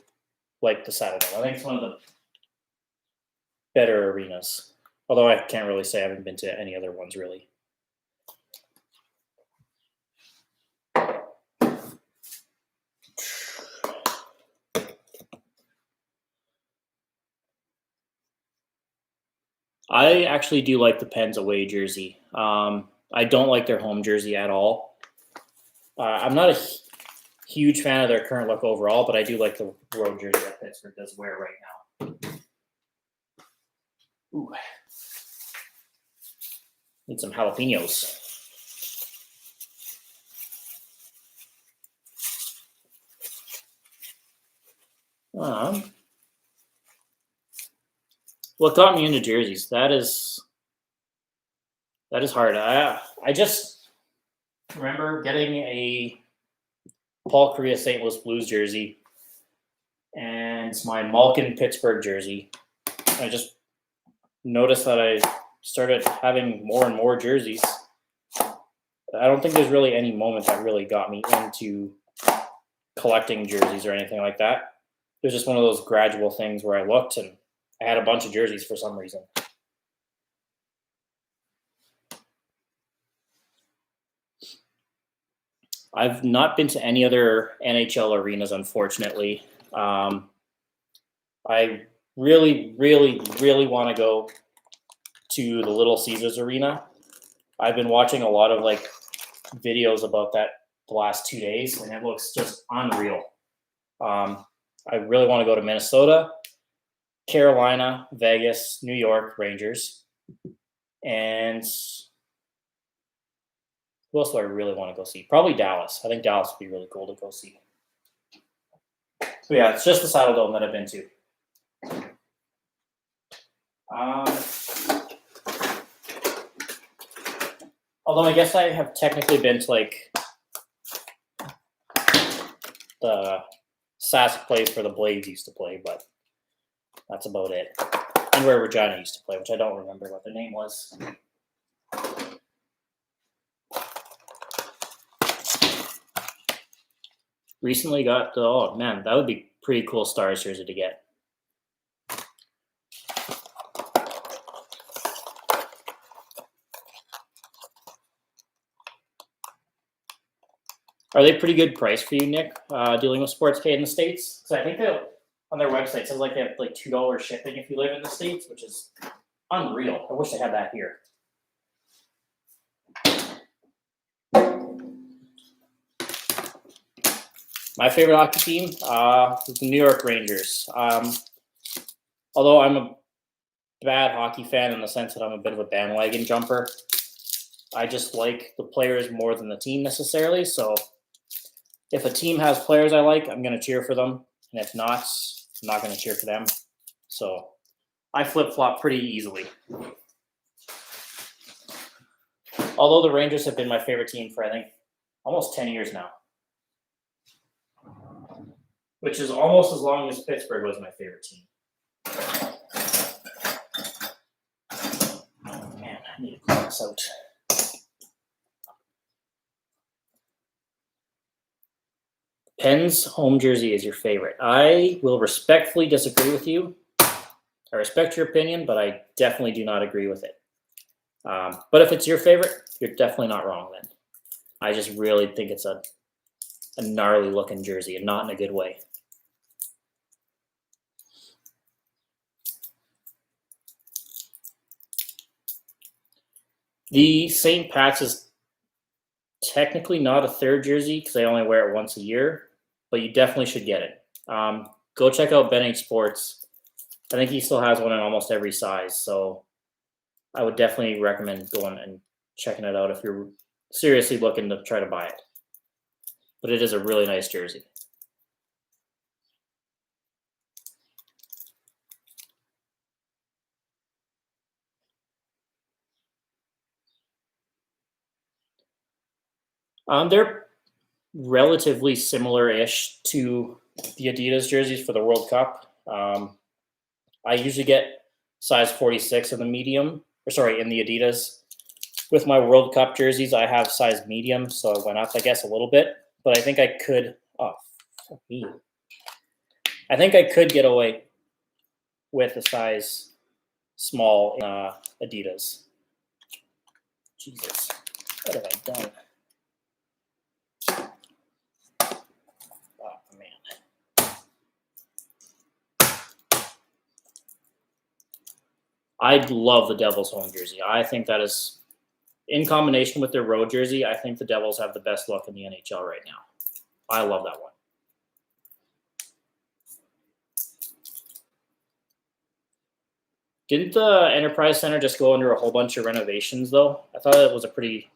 like the Saddle Dome. I think it's one of the better arenas. Although I can't really say I haven't been to any other ones, really. I actually do like the Pens away jersey. I don't like their home jersey at all. I'm not a huge fan of their current look overall, but I do like the road jersey that Pittsburgh does wear right now. Ooh. Need some jalapenos. What got me into jerseys? That is hard. I just remember getting a Paul Kariya St. Louis Blues jersey and my Malkin Pittsburgh jersey. I just noticed that I started having more and more jerseys. I don't think there's really any moment that really got me into collecting jerseys or anything like that. It was just one of those gradual things where I looked and I had a bunch of jerseys for some reason. I've not been to any other NHL arenas, unfortunately. I really, really, really want to go to the Little Caesars Arena. I've been watching a lot of like videos about that the last 2 days, and it looks just unreal. I really want to go to Minnesota, Carolina, Vegas, New York, Rangers, and who else do I really want to go see? Probably Dallas. I think Dallas would be really cool to go see. So yeah, it's just the Saddle Dome that I've been to. Although I guess I have technically been to like the Sask place where the Blades used to play, but that's about it. And where Regina used to play, which I don't remember what the name was. Recently got the, oh man, that would be pretty cool Stars jersey to get. Are they pretty good price for you, Nick, dealing with SportsPay in the States? So I think that on their website it says like they have like $2 shipping if you live in the States, which is unreal. I wish they had that here. My favorite hockey team is the New York Rangers. Although I'm a bad hockey fan in the sense that I'm a bit of a bandwagon jumper, I just like the players more than the team necessarily. So if a team has players I like, I'm going to cheer for them. And if not, I'm not going to cheer for them. So I flip-flop pretty easily. Although the Rangers have been my favorite team for, I think, almost 10 years now. Which is almost as long as Pittsburgh was my favorite team. Oh, man, I need to clean this out. Penn's home jersey is your favorite. I will respectfully disagree with you. I respect your opinion, but I definitely do not agree with it. But if it's your favorite, you're definitely not wrong then. I just really think it's a gnarly looking jersey and not in a good way. The St. Pat's is technically not a third jersey because I only wear it once a year, but you definitely should get it. Go check out Ben H Sports. I think he still has one in almost every size, so I would definitely recommend going and checking it out if you're seriously looking to try to buy it. But it is a really nice jersey. They're relatively similar-ish to the Adidas jerseys for the World Cup. I usually get size 46 in the medium, or sorry, in the Adidas. With my World Cup jerseys, I have size medium, so I went up, I guess, a little bit. But I think I could, oh, fuck me. I think I could get away with a size small in Adidas. Jesus, what have I done? Oh, man. I love the Devils home jersey. I think that is, in combination with their road jersey, I think the Devils have the best look in the NHL right now. I love that one. Didn't the Enterprise Center just go under a whole bunch of renovations, though? I thought it was a pretty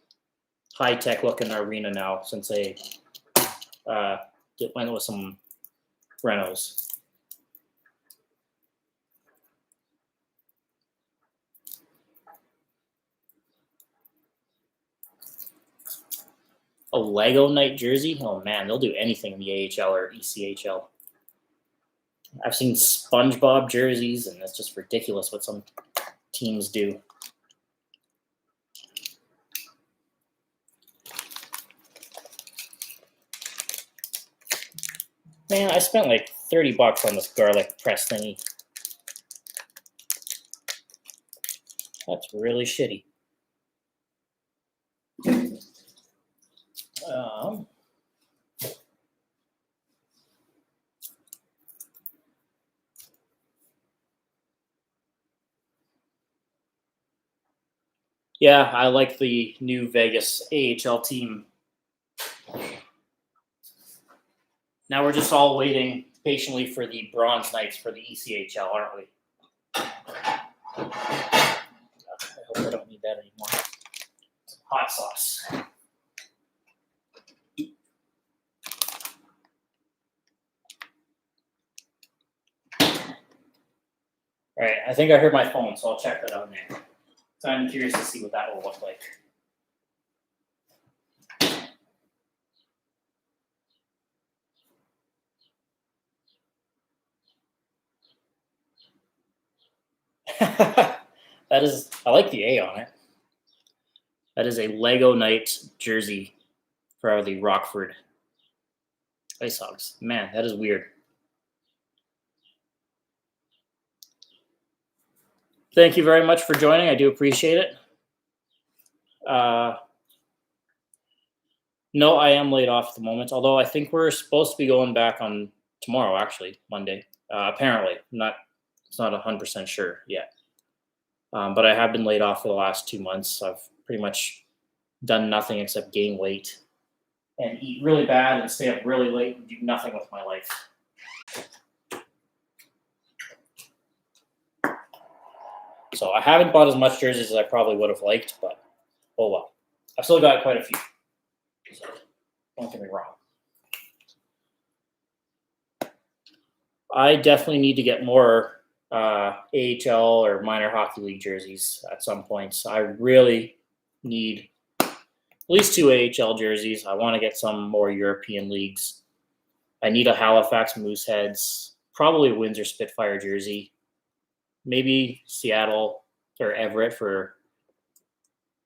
high-tech looking arena now since they went with some renos. A Lego Knight jersey? Oh man, they'll do anything in the AHL or ECHL. I've seen SpongeBob jerseys, and it's just ridiculous what some teams do. Man, I spent like $30 on this garlic press thingy. That's really shitty. Yeah, I like the new Vegas AHL team. Now we're just all waiting patiently for the Bronze Knights for the ECHL, aren't we? I hope I don't need that anymore. Hot sauce. All right, I think I heard my phone, so I'll check that out now. So I'm curious to see what that will look like. That is, I like the A on it. That is a Lego Knight jersey for the Rockford Ice Hogs. Man, that is weird. Thank you very much for joining. I do appreciate it. No, I am laid off at the moment, although I think we're supposed to be going back on tomorrow, actually, Monday. Apparently. It's not 100% sure yet. But I have been laid off for the last 2 months. I've pretty much done nothing except gain weight and eat really bad and stay up really late and do nothing with my life. So I haven't bought as much jerseys as I probably would have liked, but oh well. I've still got quite a few. So don't get me wrong. I definitely need to get more AHL or minor hockey league jerseys at some point. So I really need at least 2 AHL jerseys. I want to get some more European leagues. I need a Halifax Mooseheads, probably a Windsor Spitfire jersey, maybe Seattle or Everett for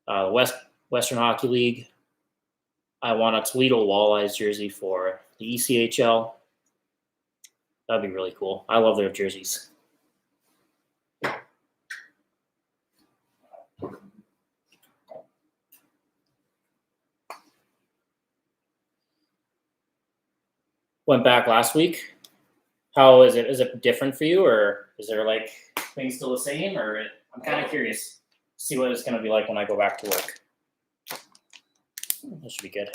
Western Hockey League. I want a Toledo Walleyes jersey for the ECHL. That'd be really cool. I love their jerseys. Went back last week. How is it? Is it different for you, or is there like things still the same? Or I'm kind of curious to see what it's going to be like when I go back to work. That should be good.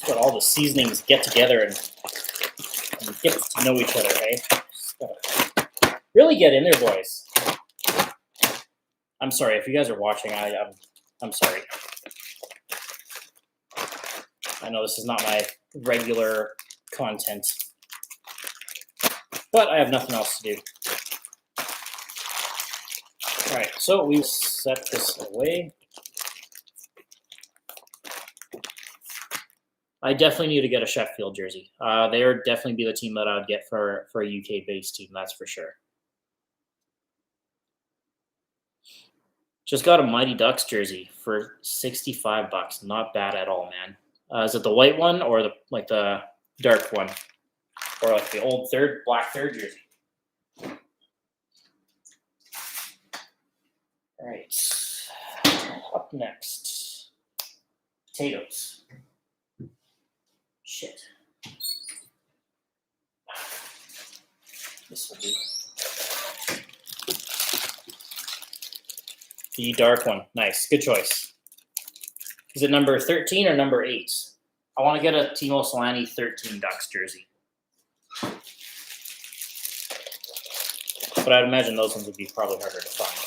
Let all the seasonings get together and get to know each other, hey? Really get in there, boys. I'm sorry if you guys are watching. I'm sorry. I know this is not my regular content, but I have nothing else to do. All right, so we set this away. I definitely need to get a Sheffield jersey. They would definitely be the team that I would get for a UK-based team, that's for sure. Just got a Mighty Ducks jersey for $65. Not bad at all, man. Is it the white one or the dark one, or like the old black third jersey? All right. Up next, potatoes. Shit. This will do. The dark one. Nice. Good choice. Is it number 13 or number 8? I want to get a Timo Solani 13 Ducks jersey. But I'd imagine those ones would be probably harder to find.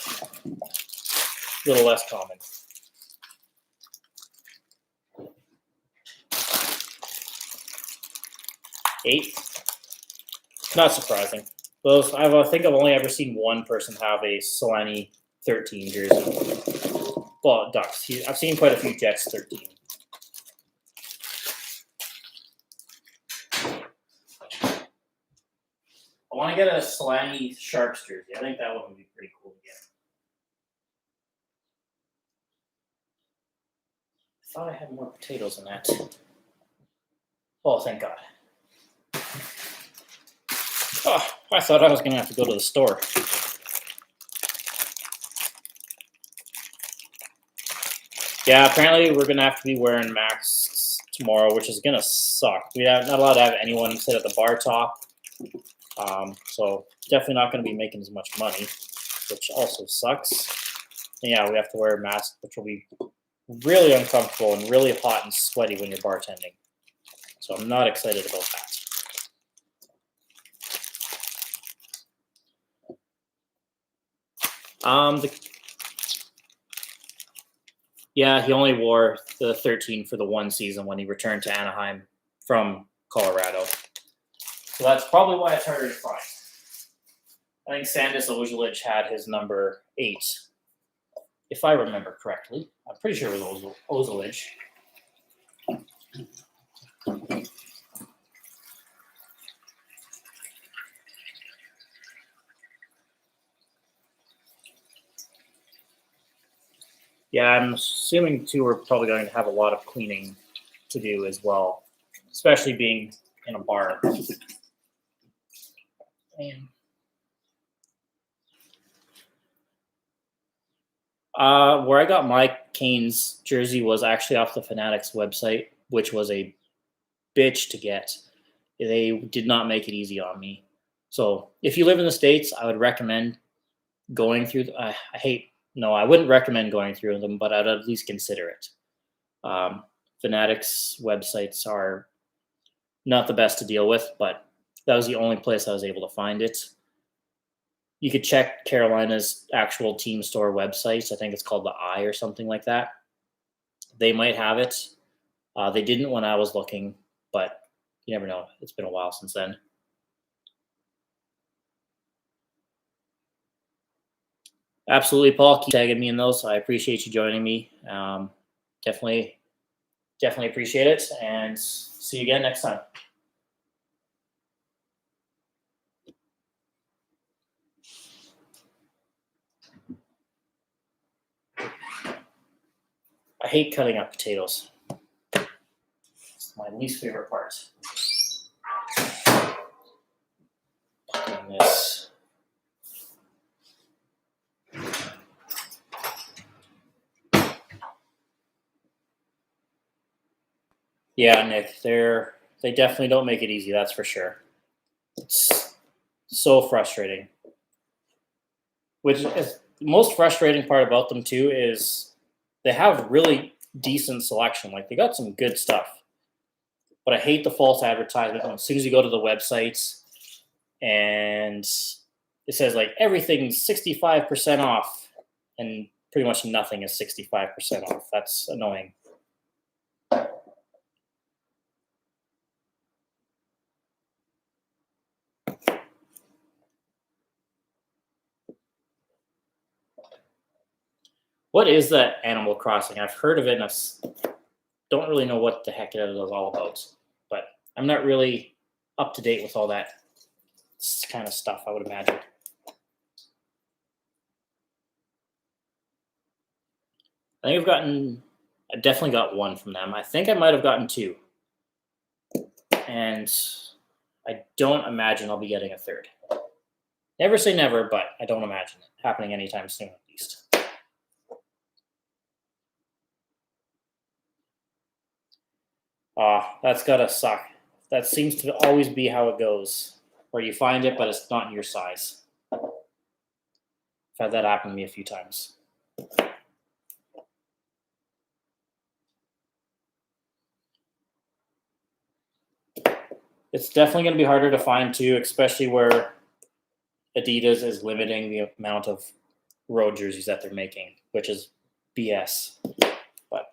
A little less common. 8. Not surprising. Those I think I've only ever seen one person have a Solani 13 jersey. Well, Ducks. I've seen quite a few Jets 13. I want to get a Solani Sharks jersey. I think that one would be pretty cool to get. I thought I had more potatoes in that. Oh, thank God. Oh, I thought I was going to have to go to the store. Yeah, apparently we're going to have to be wearing masks tomorrow, which is going to suck. We're not allowed to have anyone sit at the bar top. So definitely not going to be making as much money, which also sucks. And yeah, we have to wear a mask, which will be really uncomfortable and really hot and sweaty when you're bartending. So I'm not excited about that. Yeah, he only wore the 13 for the one season when he returned to Anaheim from Colorado. So that's probably why it's harder to find. I think Sandis Ojalic had his number 8, if I remember correctly. I'm pretty sure it was Ojalic. Yeah, I'm assuming too we're probably going to have a lot of cleaning to do as well, especially being in a bar. Where I got my Canes jersey was actually off the Fanatics website, which was a bitch to get. They did not make it easy on me. So if you live in the States, I would recommend going through. I wouldn't recommend going through them, but I'd at least consider it. Fanatics websites are not the best to deal with, but that was the only place I was able to find it. You could check Carolina's actual team store websites. I think it's called the Eye or something like that. They might have it. They didn't when I was looking, but you never know. It's been a while since then. Absolutely, Paul. Keep tagging me in those. I appreciate you joining me. Definitely appreciate it. And see you again next time. I hate cutting up potatoes. It's my least favorite part. Doing this. Yeah, Nick, they definitely don't make it easy, that's for sure. It's so frustrating. Which is the most frustrating part about them too is they have really decent selection. Like they got some good stuff. But I hate the false advertisement. As soon as you go to the websites and it says like everything's 65% off and pretty much nothing is 65% off. That's annoying. What is that Animal Crossing? I've heard of it and I don't really know what the heck it is all about. But I'm not really up to date with all that kind of stuff, I would imagine. I think I definitely got one from them. I think I might have gotten 2. And I don't imagine I'll be getting a 3rd. Never say never, but I don't imagine it happening anytime soon, at least. That's gotta suck. That seems to always be how it goes, where you find it, but it's not in your size. I've had that happen to me a few times. It's definitely going to be harder to find too, especially where Adidas is limiting the amount of road jerseys that they're making, which is BS. But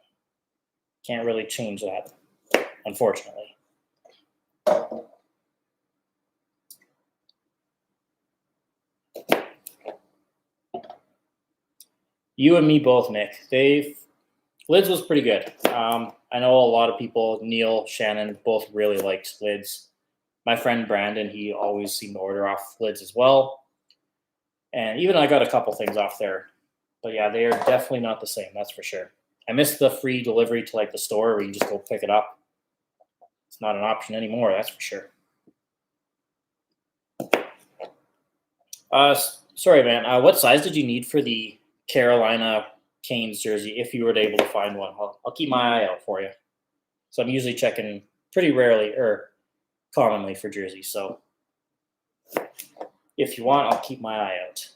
can't really change that, unfortunately. You and me both, Nick. Lids was pretty good. I know a lot of people, Neil, Shannon, both really liked Lids. My friend Brandon, he always seemed to order off Lids as well. And even I got a couple things off there. But yeah, they are definitely not the same, that's for sure. I missed the free delivery to like the store where you just go pick it up. It's not an option anymore, that's for sure. Sorry, man. What size did you need for the Carolina Canes jersey if you were able to find one? I'll keep my eye out for you. So I'm usually checking pretty rarely or commonly for jerseys. So if you want, I'll keep my eye out.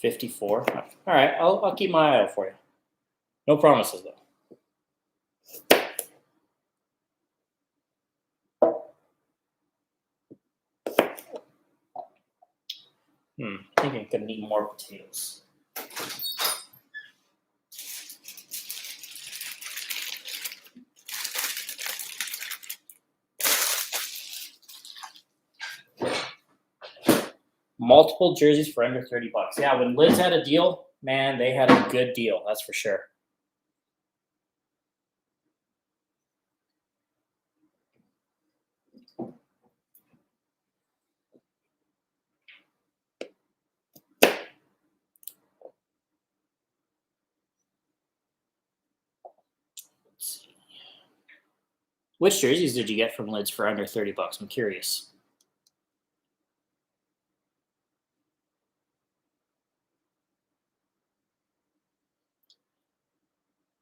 $54. All right, I'll keep my eye out for you. No promises though. I think I'm gonna need more potatoes. Multiple jerseys for under $30. Yeah, when Lids had a deal, man, they had a good deal. That's for sure. Which jerseys did you get from Lids for under $30? I'm curious.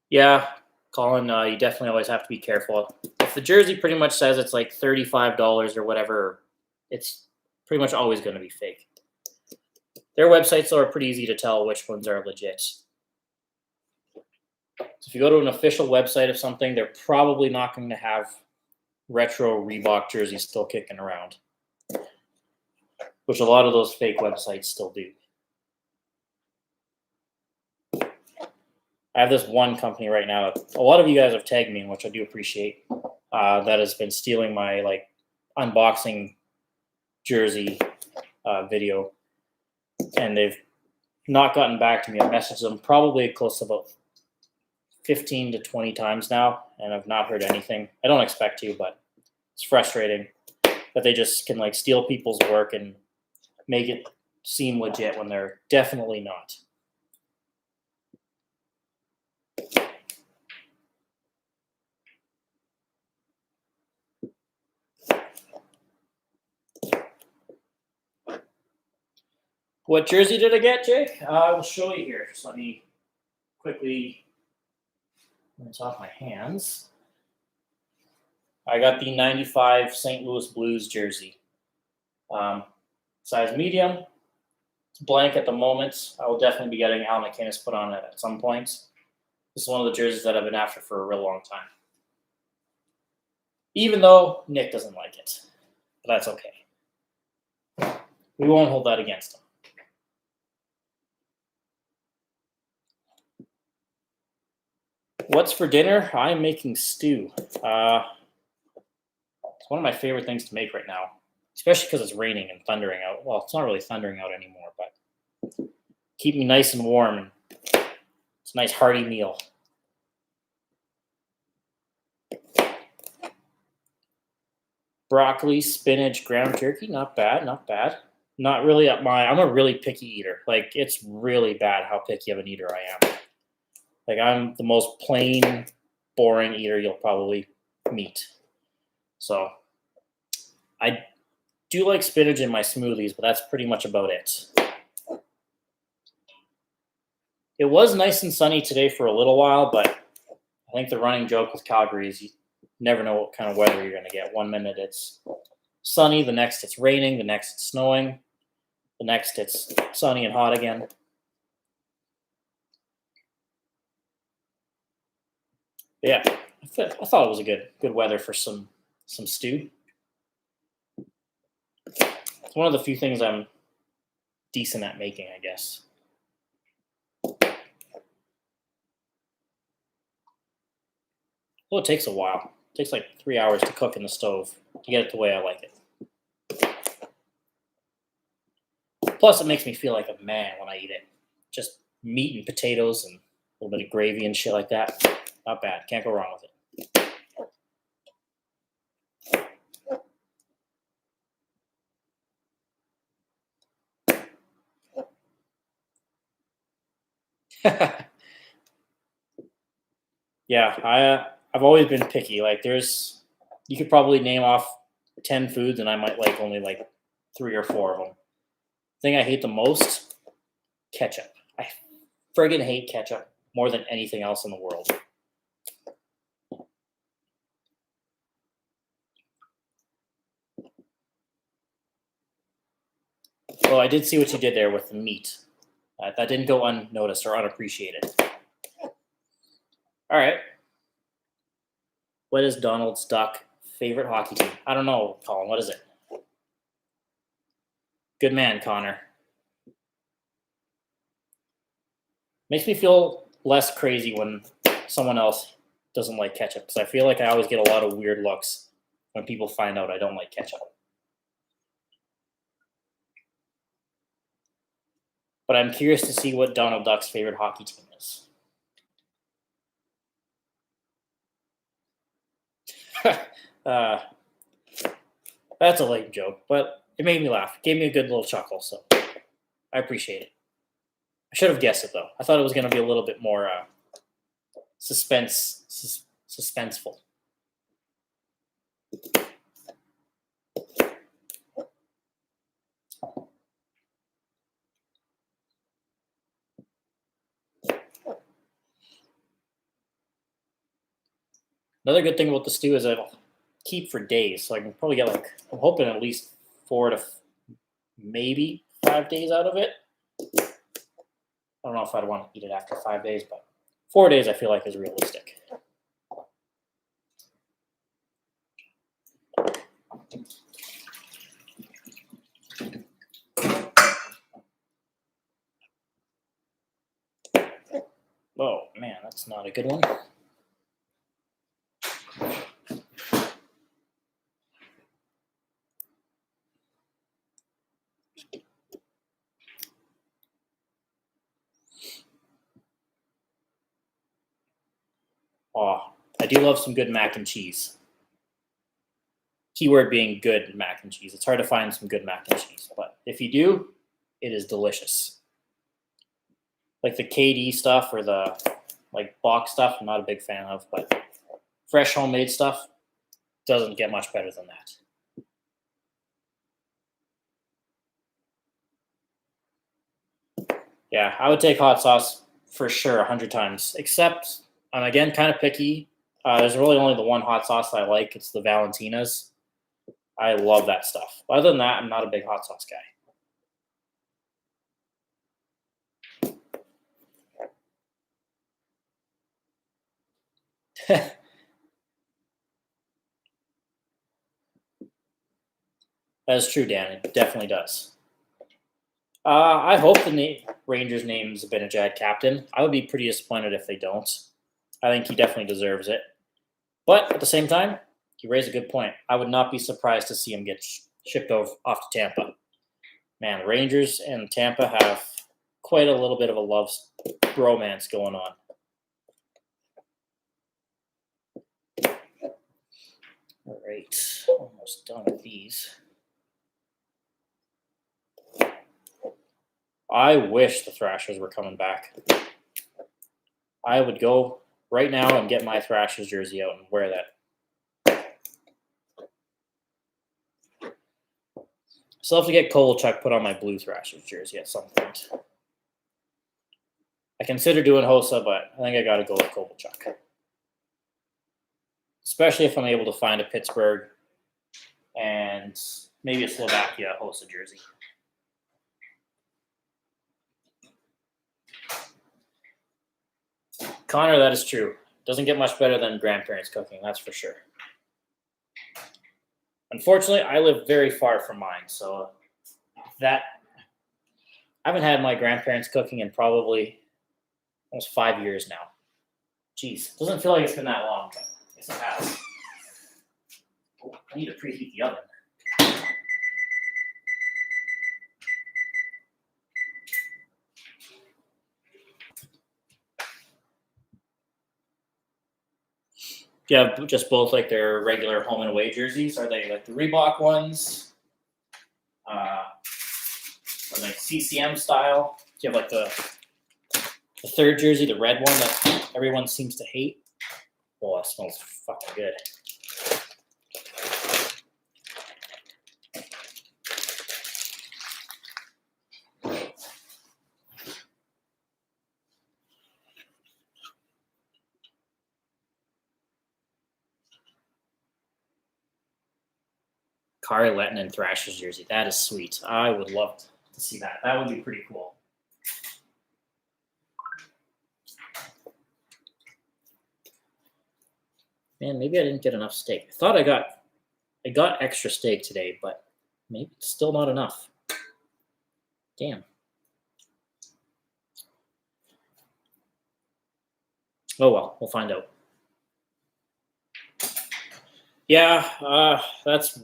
Yeah, Colin, you definitely always have to be careful. If the jersey pretty much says it's like $35 or whatever, it's pretty much always going to be fake. Their websites are pretty easy to tell which ones are legit. So if you go to an official website of something, they're probably not going to have retro Reebok jerseys still kicking around, which a lot of those fake websites still do. I have this one company right now. A lot of you guys have tagged me, which I do appreciate. That has been stealing my like unboxing jersey video, and they've not gotten back to me. I've messaged them probably close to about 15 to 20 times now, and I've not heard anything. I don't expect to, but it's frustrating that they just can like steal people's work and make it seem legit when they're definitely not. What jersey did I get, Jake? I will show you here. Just let me quickly rinse off my hands. I got the 95 St. Louis Blues jersey. Size medium. It's blank at the moment. I will definitely be getting Al McInnes put on it at some point. This is one of the jerseys that I've been after for a real long time. Even though Nick doesn't like it. But that's okay. We won't hold that against him. What's for dinner? I'm making stew. It's one of my favorite things to make right now, especially because it's raining and thundering out. Well, it's not really thundering out anymore, but keep me nice and warm. And it's a nice hearty meal. Broccoli, spinach, ground turkey. Not bad, not bad. Not really up my... I'm a really picky eater. Like, it's really bad how picky of an eater I am. Like, I'm the most plain, boring eater you'll probably meet. So, I do like spinach in my smoothies, but that's pretty much about it. It was nice and sunny today for a little while, but I think the running joke with Calgary is you never know what kind of weather you're going to get. 1 minute it's sunny, the next it's raining, the next it's snowing, the next it's sunny and hot again. Yeah, I thought it was a good weather for some stew. It's one of the few things I'm decent at making, I guess. Well, it takes a while. It takes like 3 hours to cook in the stove to get it the way I like it. Plus, it makes me feel like a man when I eat it. Just meat and potatoes and a little bit of gravy and shit like that. Not bad. Can't go wrong with it. Yeah, I've always been picky. Like, you could probably name off 10 foods, and I might like only like 3 or 4 of them. Thing I hate the most, ketchup. I friggin' hate ketchup more than anything else in the world. Well, I did see what you did there with the meat. That didn't go unnoticed or unappreciated. All right. What is Donald's Duck favorite hockey team? I don't know, Colin. What is it? Good man, Connor. Makes me feel less crazy when someone else doesn't like ketchup, because I feel like I always get a lot of weird looks when people find out I don't like ketchup. But I'm curious to see what Donald Duck's favorite hockey team is. That's a lame joke, but it made me laugh. It gave me a good little chuckle, so I appreciate it. I should have guessed it though. I thought it was going to be a little bit more suspenseful. Another good thing about the stew is it'll keep for days, so I can probably get I'm hoping at least 4 to maybe 5 days out of it. I don't know if I'd want to eat it after 5 days, but 4 days I feel like is realistic. Oh man, that's not a good one. Oh, I do love some good mac and cheese. Keyword being good mac and cheese. It's hard to find some good mac and cheese, but if you do, it is delicious. Like the KD stuff or the box stuff, I'm not a big fan of, but fresh homemade stuff doesn't get much better than that. Yeah, I would take hot sauce for sure 100 times, except I'm again kind of picky. There's really only the one hot sauce I like. It's the Valentina's. I love that stuff. Other than that, I'm not a big hot sauce guy. That is true, Dan. It definitely does. I hope the Rangers name Zibanejad captain. I would be pretty disappointed if they don't. I think he definitely deserves it. But at the same time, you raise a good point. I would not be surprised to see him get shipped off to Tampa. Man, the Rangers and Tampa have quite a little bit of a love bromance going on. All right, almost done with these. I wish the Thrashers were coming back. I would go right now and get my Thrashers jersey out and wear that. Still have to get Kovalchuk put on my blue Thrashers jersey at some point. I consider doing Hossa, but I think I got to go with Kovalchuk. Especially if I'm able to find a Pittsburgh and maybe a Slovakia Hossa jersey. Connor, that is true. Doesn't get much better than grandparents cooking, that's for sure. Unfortunately, I live very far from mine, so I haven't had my grandparents cooking in probably almost 5 years now. Jeez, doesn't feel like it's been that long, but I guess it has. Oh, I need to preheat the oven. Do you have just both like their regular home and away jerseys? Are they like the Reebok ones? Or like CCM style? Do you have like the third jersey, the red one that everyone seems to hate? Oh, it smells fucking good. Kari Lettinen Thrashers jersey. That is sweet. I would love to see that. That would be pretty cool. Man, maybe I didn't get enough steak. I thought I got extra steak today, but maybe it's still not enough. Damn. Oh well, we'll find out. Yeah, that's.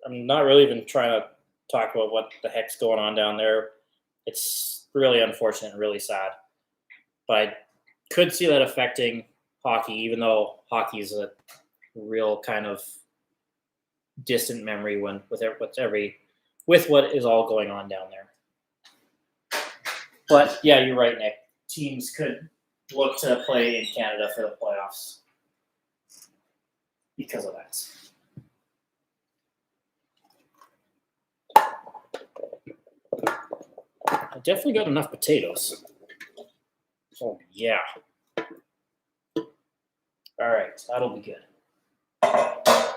I'm not really even trying to talk about what the heck's going on down there. It's really unfortunate and really sad. But I could see that affecting hockey, even though hockey is a real kind of distant memory with what is all going on down there. But yeah, you're right, Nick. Teams could look to play in Canada for the playoffs because of that. I definitely got enough potatoes. Oh, yeah. All right, that'll be good. I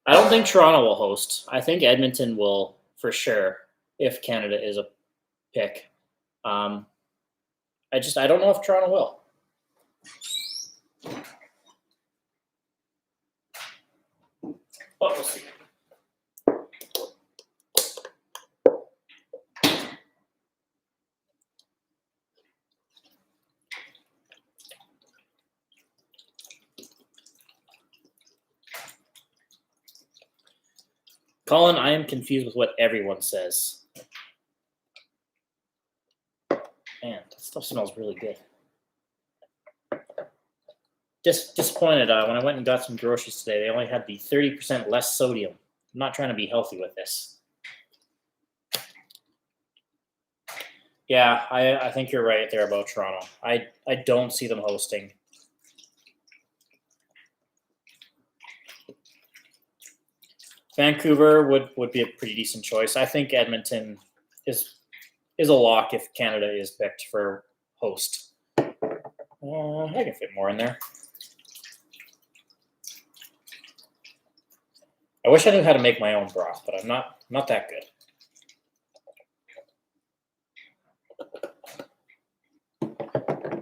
don't think Toronto will host. I think Edmonton will for sure if Canada is a pick. I don't know if Toronto will. But we'll see. Colin, I am confused with what everyone says. Man, that stuff smells really good. Disappointed when I went and got some groceries today. They only had the 30% less sodium. I'm not trying to be healthy with this. Yeah, I think you're right there about Toronto. I don't see them hosting. Vancouver would be a pretty decent choice. I think Edmonton is a lock if Canada is picked for host. I can fit more in there. I wish I knew how to make my own broth, but I'm not that good.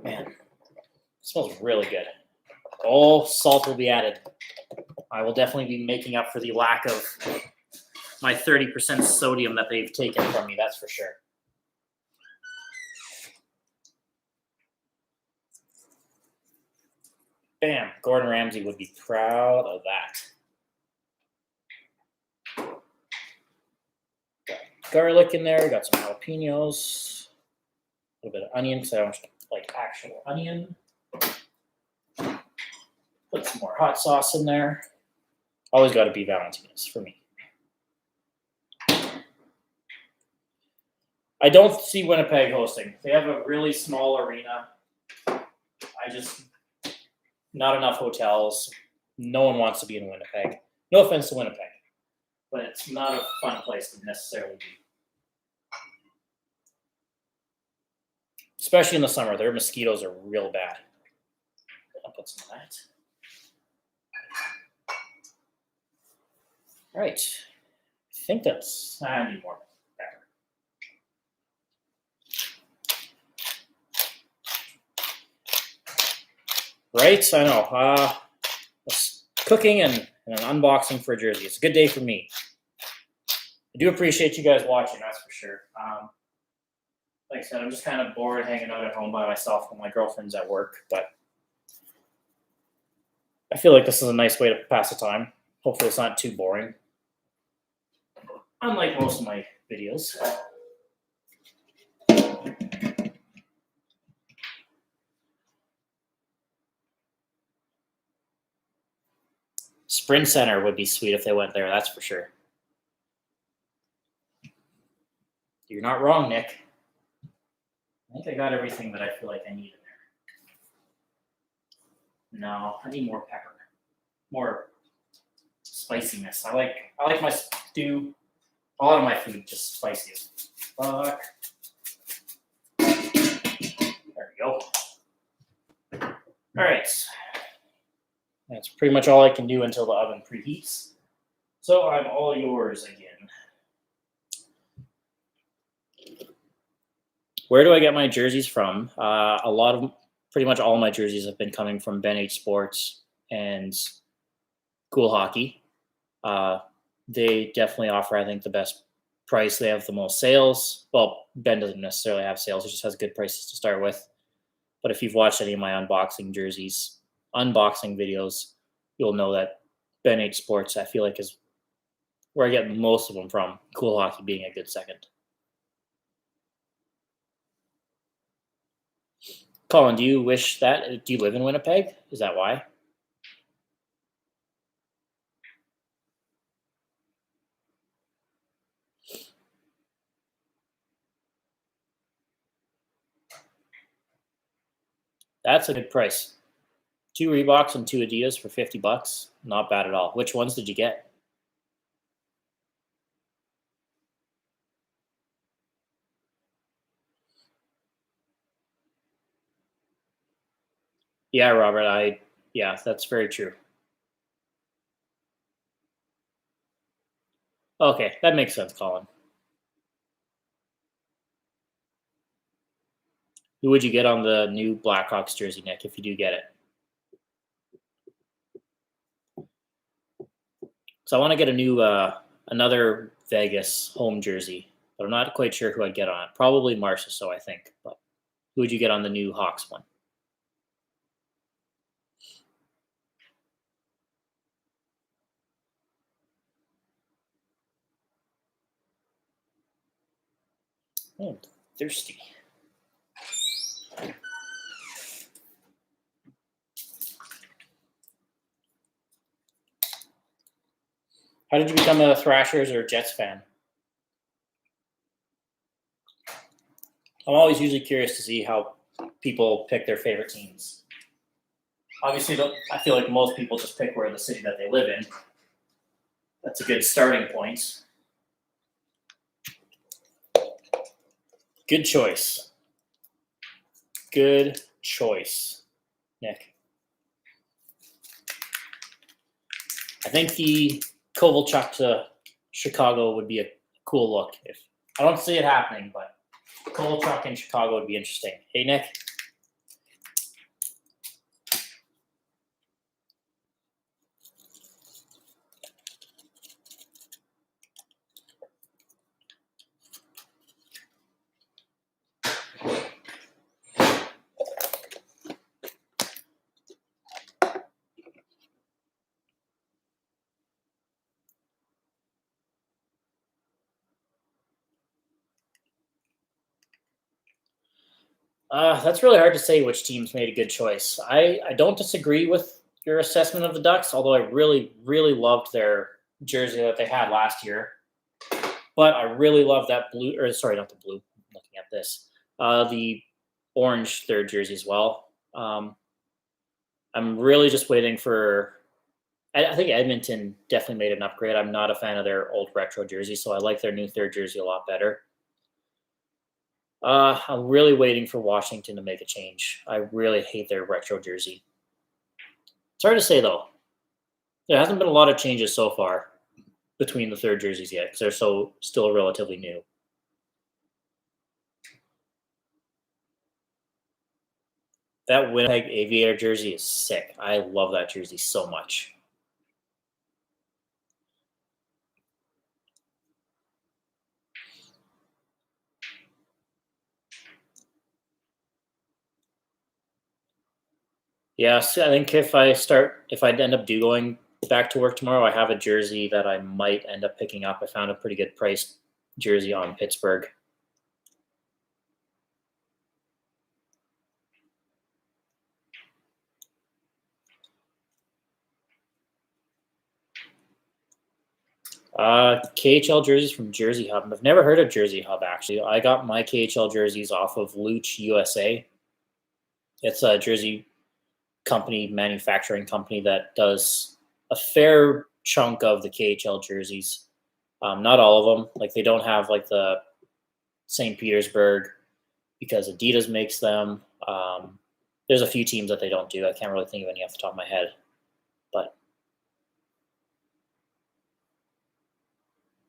Man, it smells really good. Oh, salt will be added. I will definitely be making up for the lack of my 30% sodium that they've taken from me, that's for sure. Bam, Gordon Ramsay would be proud of that. Got garlic in there, got some jalapenos, a little bit of onion because I don't like actual onion. Put some more hot sauce in there. Always got to be Valentina's for me. I don't see Winnipeg hosting. They have a really small arena. Not enough hotels. No one wants to be in Winnipeg. No offense to Winnipeg, but it's not a fun place to necessarily be. Especially in the summer. Their mosquitoes are real bad. I'll put some of that. All right. I think that's... I need more pepper. Right? I know. Cooking and an unboxing for a jersey. It's a good day for me. I do appreciate you guys watching, that's for sure. Like I said, I'm just kind of bored hanging out at home by myself when my girlfriend's at work, but I feel like this is a nice way to pass the time. Hopefully it's not too boring. Unlike most of my videos. Sprint Center would be sweet if they went there, that's for sure. You're not wrong, Nick. I think I got everything that I feel like I need in there. No, I need more pepper. More spiciness. I like my stew. A lot of my food just spicy as fuck. There we go. All right. That's pretty much all I can do until the oven preheats. So I'm all yours again. Where do I get my jerseys from? Pretty much all my jerseys have been coming from Ben H Sports and Cool Hockey. They definitely offer, I think, the best price. They have the most sales. Well, Ben doesn't necessarily have sales. He just has good prices to start with. But if you've watched any of my unboxing videos, you'll know that Ben H Sports, I feel like, is where I get most of them from. Cool Hockey being a good second. Colin, do you live in Winnipeg? Is that why? That's a good price. 2 Reeboks and 2 Adidas for $50. Not bad at all. Which ones did you get? Yeah, Robert, that's very true. Okay, that makes sense, Colin. Who would you get on the new Blackhawks jersey, Nick, if you do get it? So I want to get a new another Vegas home jersey, but I'm not quite sure who I'd get on it. Probably Marchessault, I think. But who would you get on the new Hawks one? Oh, thirsty. How did you become a Thrashers or Jets fan? I'm always usually curious to see how people pick their favorite teams. Obviously, I feel like most people just pick where the city that they live in. That's a good starting point. Good choice. Good choice, Nick. I think the Kovalchuk to Chicago would be a cool look. If I don't see it happening, but Kovalchuk in Chicago would be interesting. Hey, Nick. That's really hard to say which teams made a good choice. I don't disagree with your assessment of the Ducks, although I really, really loved their jersey that they had last year. But I really love that blue, or sorry, not the blue. I'm looking at this. The orange third jersey as well. I'm really just waiting for. I think Edmonton definitely made an upgrade. I'm not a fan of their old retro jersey, so I like their new third jersey a lot better. I'm really waiting for Washington to make a change. I really hate their retro jersey. It's hard to say though. There hasn't been a lot of changes so far between the third jerseys yet because they're still relatively new. That Winnipeg Aviator jersey is sick. I love that jersey so much. Yes, I think if I end up going back to work tomorrow, I have a jersey that I might end up picking up. I found a pretty good price jersey on Pittsburgh. KHL jerseys from Jersey Hub. I've never heard of Jersey Hub, actually. I got my KHL jerseys off of Luch USA. It's a jersey company, manufacturing company that does a fair chunk of the KHL jerseys. Not all of them. Like, they don't have like the St. Petersburg because Adidas makes them. There's a few teams that they don't do. I can't really think of any off the top of my head. But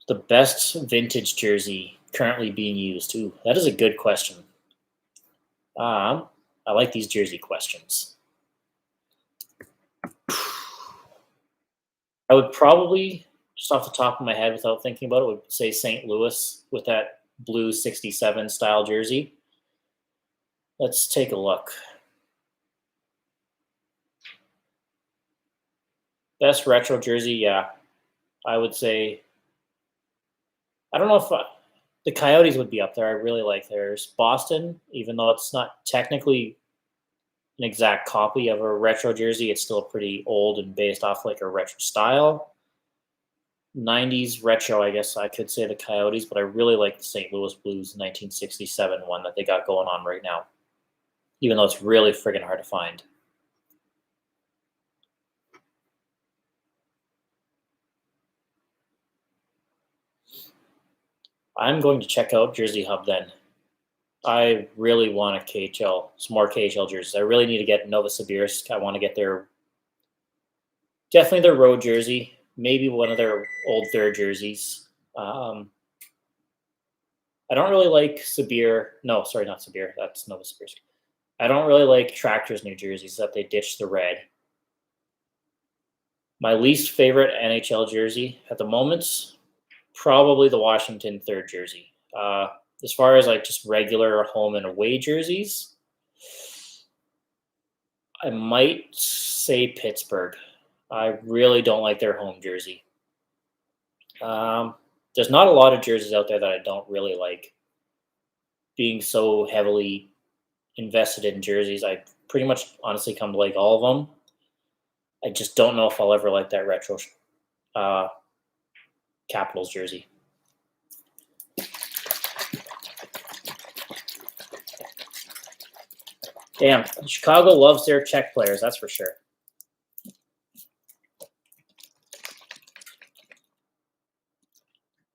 the best vintage jersey currently being used. Ooh, that is a good question. I like these jersey questions. I would probably, just off the top of my head without thinking about it, would say St. Louis with that blue 67 style jersey. Let's take a look. Best retro jersey, yeah. I would say, I don't know if the Coyotes would be up there. I really like theirs. Boston, even though it's not technically an exact copy of a retro jersey, it's still pretty old and based off like a retro style. 90s retro, I guess I could say the Coyotes, but I really like the St. Louis Blues 1967 one that they got going on right now, even though it's really friggin' hard to find. I'm going to check out Jersey Hub then. I really want a KHL, some more KHL jerseys. I really need to get Novosibirsk. I want to get definitely their road jersey, maybe one of their old third jerseys. I don't really like Sibir. No, sorry, not Sibir. That's Novosibirsk. I don't really like Tractor's new jerseys that they ditched the red. My least favorite NHL jersey at the moment, probably the Washington third jersey. As far as like just regular home and away jerseys, I might say Pittsburgh. I really don't like their home jersey. There's not a lot of jerseys out there that I don't really like. Being so heavily invested in jerseys, I pretty much honestly come to like all of them. I just don't know if I'll ever like that retro Capitals jersey. Damn, Chicago loves their Czech players, that's for sure.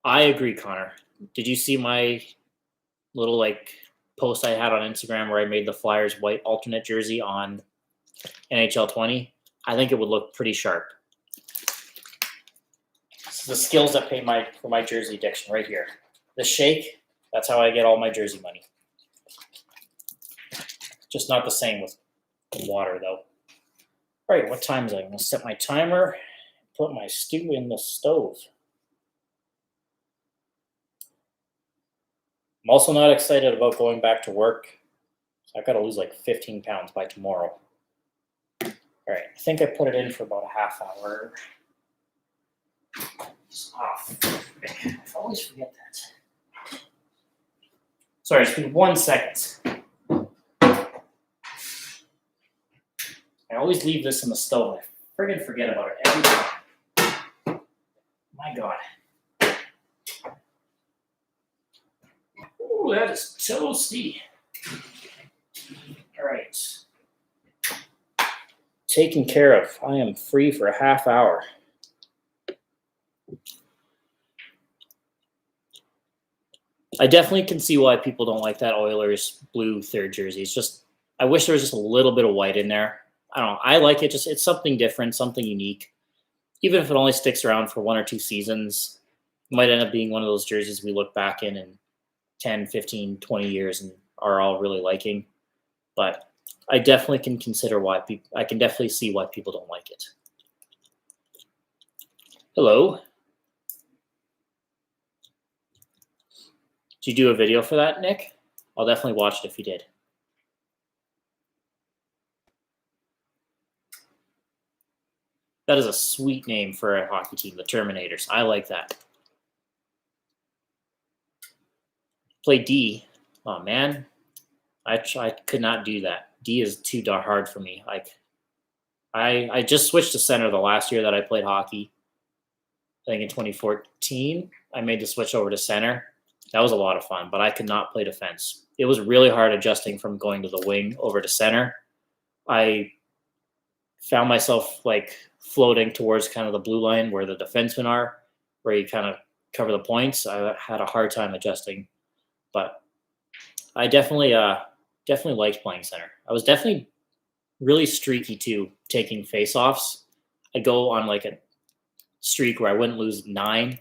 I agree, Connor. Did you see my little like post I had on Instagram where I made the Flyers white alternate jersey on NHL 20? I think it would look pretty sharp. It's the skills that pay for my jersey addiction right here. The shake, that's how I get all my jersey money. Just not the same with water, though. All right, what time is it? I'm going to set my timer, put my stew in the stove. I'm also not excited about going back to work. So I've got to lose like 15 pounds by tomorrow. All right, I think I put it in for about a half hour. I always forget that. Sorry, just give me 1 second. I always leave this in the stove. I friggin' forget about it every time. My God. Ooh, that is toasty. All right. Taken care of. I am free for a half hour. I definitely can see why people don't like that Oilers blue third jersey. It's just, I wish there was just a little bit of white in there. I don't know. I like it. Just, it's something different, something unique. Even if it only sticks around for 1 or 2 seasons, it might end up being one of those jerseys we look back in 10, 15, 20 years and are all really liking. But I definitely can consider why people, I can definitely see why people don't like it. Hello. Did you do a video for that, Nick? I'll definitely watch it if you did. That is a sweet name for a hockey team, the Terminators. I like that. Play D. Oh, man. I could not do that. D is too hard for me. Like, I just switched to center the last year that I played hockey. I think in 2014, I made the switch over to center. That was a lot of fun, but I could not play defense. It was really hard adjusting from going to the wing over to center. I found myself like floating towards kind of the blue line where the defensemen are, where you kind of cover the points. I had a hard time adjusting, but I definitely liked playing center. I was definitely really streaky too, taking face-offs. I'd go on like a streak where I wouldn't lose 9.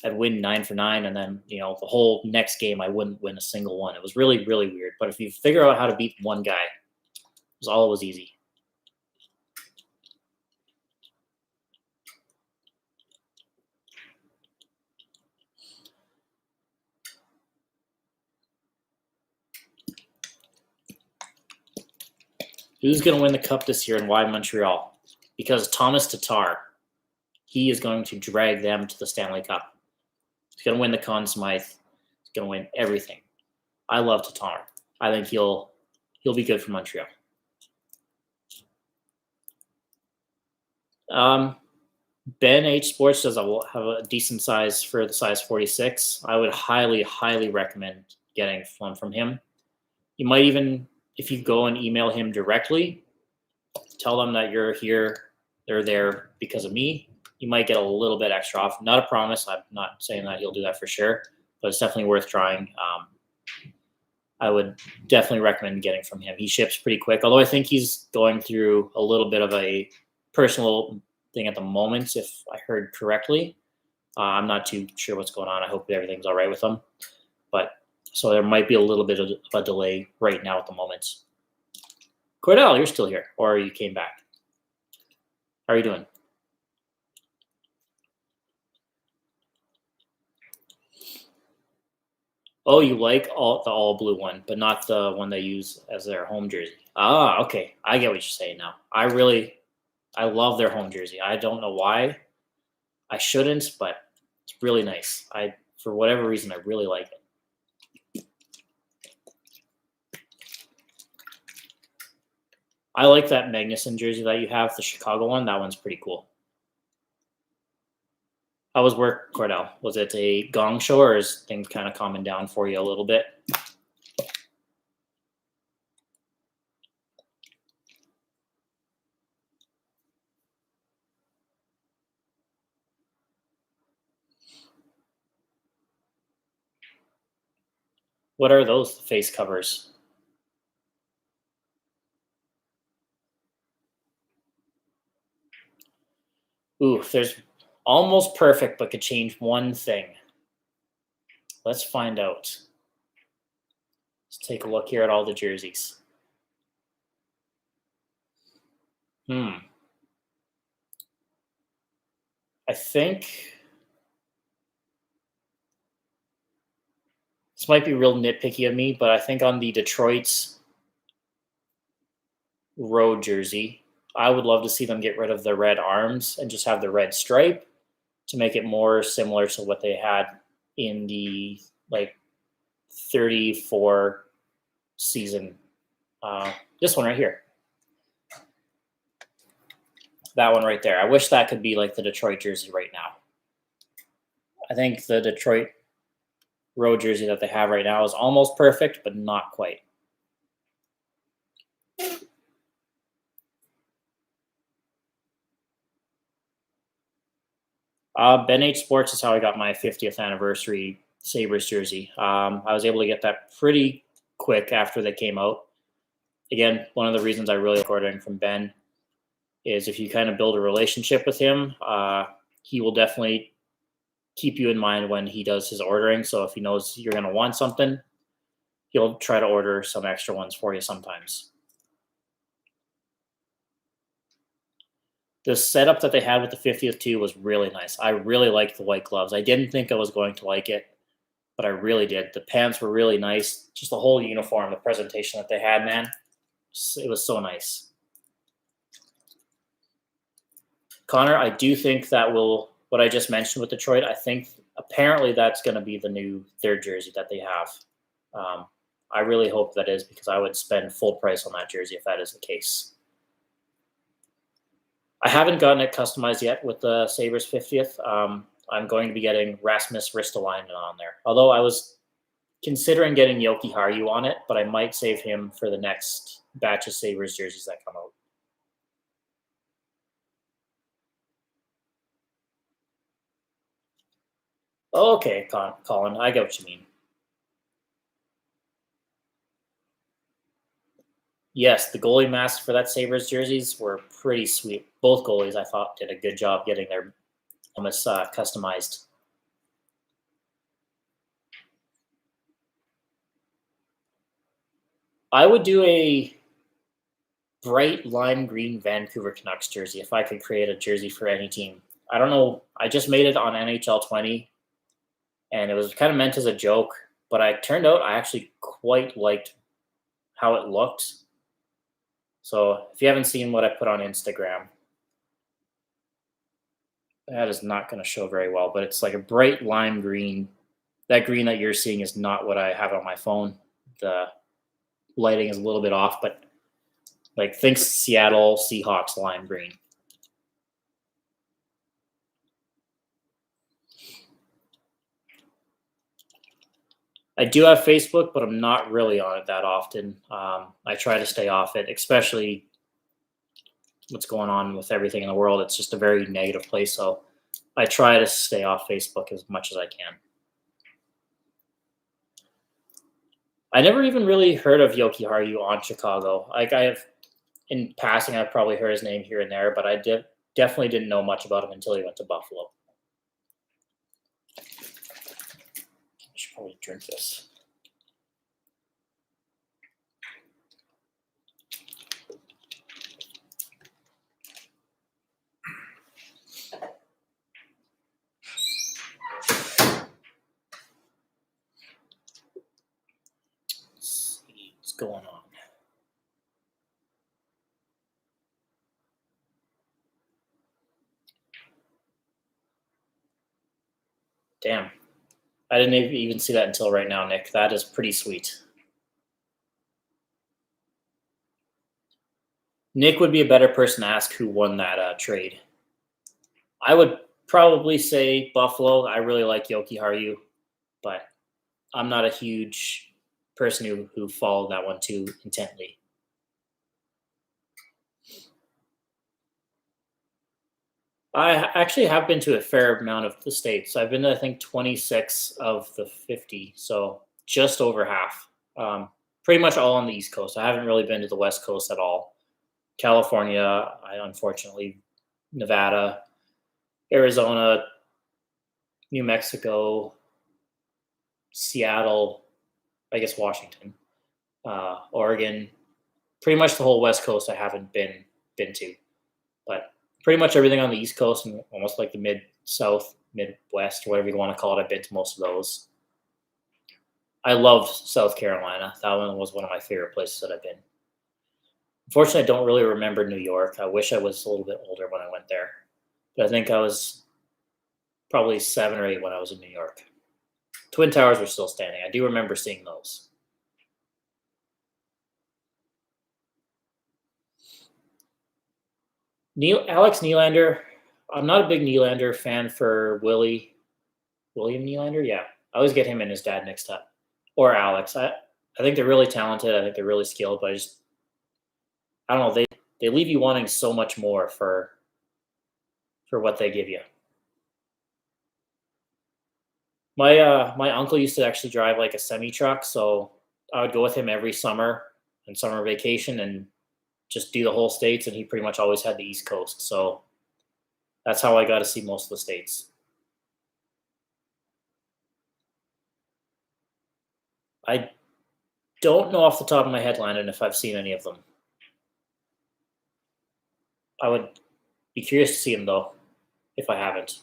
I'd win 9 for 9, and then the whole next game I wouldn't win a single one. It was really, really weird. But if you figure out how to beat one guy, it was easy. Who's going to win the cup this year and why Montreal? Because Thomas Tatar, he is going to drag them to the Stanley Cup. He's going to win the Conn Smythe. He's going to win everything. I love Tatar. I think he'll be good for Montreal. Ben H Sports does have a decent size for the size 46. I would highly, highly recommend getting one from him. You might even, if you go and email him directly, tell them that you're here, they're there because of me, you might get a little bit extra off. Not a promise. I'm not saying that he'll do that for sure, but it's definitely worth trying. I would definitely recommend getting from him. He ships pretty quick, although I think he's going through a little bit of a personal thing at the moment, if I heard correctly. I'm not too sure what's going on. I hope everything's all right with him. But so there might be a little bit of a delay right now at the moment. Cordell, you're still here, or you came back. How are you doing? Oh, you like the all blue one, but not the one they use as their home jersey. Ah, okay. I get what you're saying now. I love their home jersey. I don't know why. I shouldn't, but it's really nice. For whatever reason, I really like it. I like that Magnuson jersey that you have, the Chicago one. That one's pretty cool. How was work, Cordell? Was it a gong show, or is things kind of calming down for you a little bit? What are those face covers? Ooh, there's almost perfect, but could change one thing. Let's find out. Let's take a look here at all the jerseys. I think this might be real nitpicky of me, but I think on the Detroit's road jersey, I would love to see them get rid of the red arms and just have the red stripe to make it more similar to what they had in the 34 season. This one right here. That one right there. I wish that could be like the Detroit jersey right now. I think the Detroit road jersey that they have right now is almost perfect, but not quite. Ben H Sports is how I got my 50th anniversary Sabres jersey. I was able to get that pretty quick after they came out. Again, one of the reasons I really like ordering from Ben is if you kind of build a relationship with him, he will definitely keep you in mind when he does his ordering. So if he knows you're going to want something, he'll try to order some extra ones for you sometimes. The setup that they had with the 50th too was really nice. I really liked the white gloves. I didn't think I was going to like it, but I really did. The pants were really nice. Just the whole uniform, the presentation that they had, man, it was so nice. Connor, I do think that what I just mentioned with Detroit, I think apparently that's going to be the new third jersey that they have. I really hope that is, because I would spend full price on that jersey if that is the case. I haven't gotten it customized yet with the Sabres 50th. I'm going to be getting Rasmus Ristolainen on there. Although I was considering getting Yoki Haru on it, but I might save him for the next batch of Sabres jerseys that come out. Okay, Colin, I get what you mean. Yes, the goalie masks for that Sabres jerseys were pretty sweet. Both goalies, I thought, did a good job getting their helmets customized. I would do a bright lime green Vancouver Canucks jersey if I could create a jersey for any team. I don't know. I just made it on NHL 20, and it was kind of meant as a joke, but I turned out I actually quite liked how it looked. So if you haven't seen what I put on Instagram, that is not going to show very well, but it's like a bright lime green. That green that you're seeing is not what I have on my phone. The lighting is a little bit off, but like think Seattle Seahawks lime green. I do have Facebook, but I'm not really on it that often. I try to stay off it, especially what's going on with everything in the world. It's just a very negative place. So I try to stay off Facebook as much as I can. I never even really heard of Yoki Haru on Chicago. Like I have, in passing, I've probably heard his name here and there, but I definitely didn't know much about him until he went to Buffalo. I should probably drink this. Let's see what's going on. Damn. I didn't even see that until right now, Nick. That is pretty sweet. Nick would be a better person to ask who won that trade. I would probably say Buffalo. I really like Yoki Haru, but I'm not a huge person who followed that one too intently. I actually have been to a fair amount of the states. I've been to, I think, 26 of the 50, so just over half. Pretty much all on the East Coast. I haven't really been to the West Coast at all. California, unfortunately, Nevada, Arizona, New Mexico, Seattle, I guess Washington, Oregon. Pretty much the whole West Coast I haven't been to, but pretty much everything on the East Coast and almost like the Mid-South, Midwest, whatever you want to call it. I've been to most of those. I love South Carolina. That one was one of my favorite places that I've been. Unfortunately, I don't really remember New York. I wish I was a little bit older when I went there. But I think I was probably 7 or 8 when I was in New York. Twin Towers were still standing. I do remember seeing those. Alex Nylander. I'm not a big Nylander fan for William Nylander. Yeah, I always get him and his dad mixed up. Or Alex. I think they're really talented. I think they're really skilled, but I don't know. They leave you wanting so much more for what they give you. My uncle used to actually drive like a semi truck, so I would go with him every summer and summer vacation and just do the whole states. And he pretty much always had the East Coast, so that's how I got to see most of the states. I don't know off the top of my head, Landon, if I've seen any of them. I would be curious to see him though, if I haven't.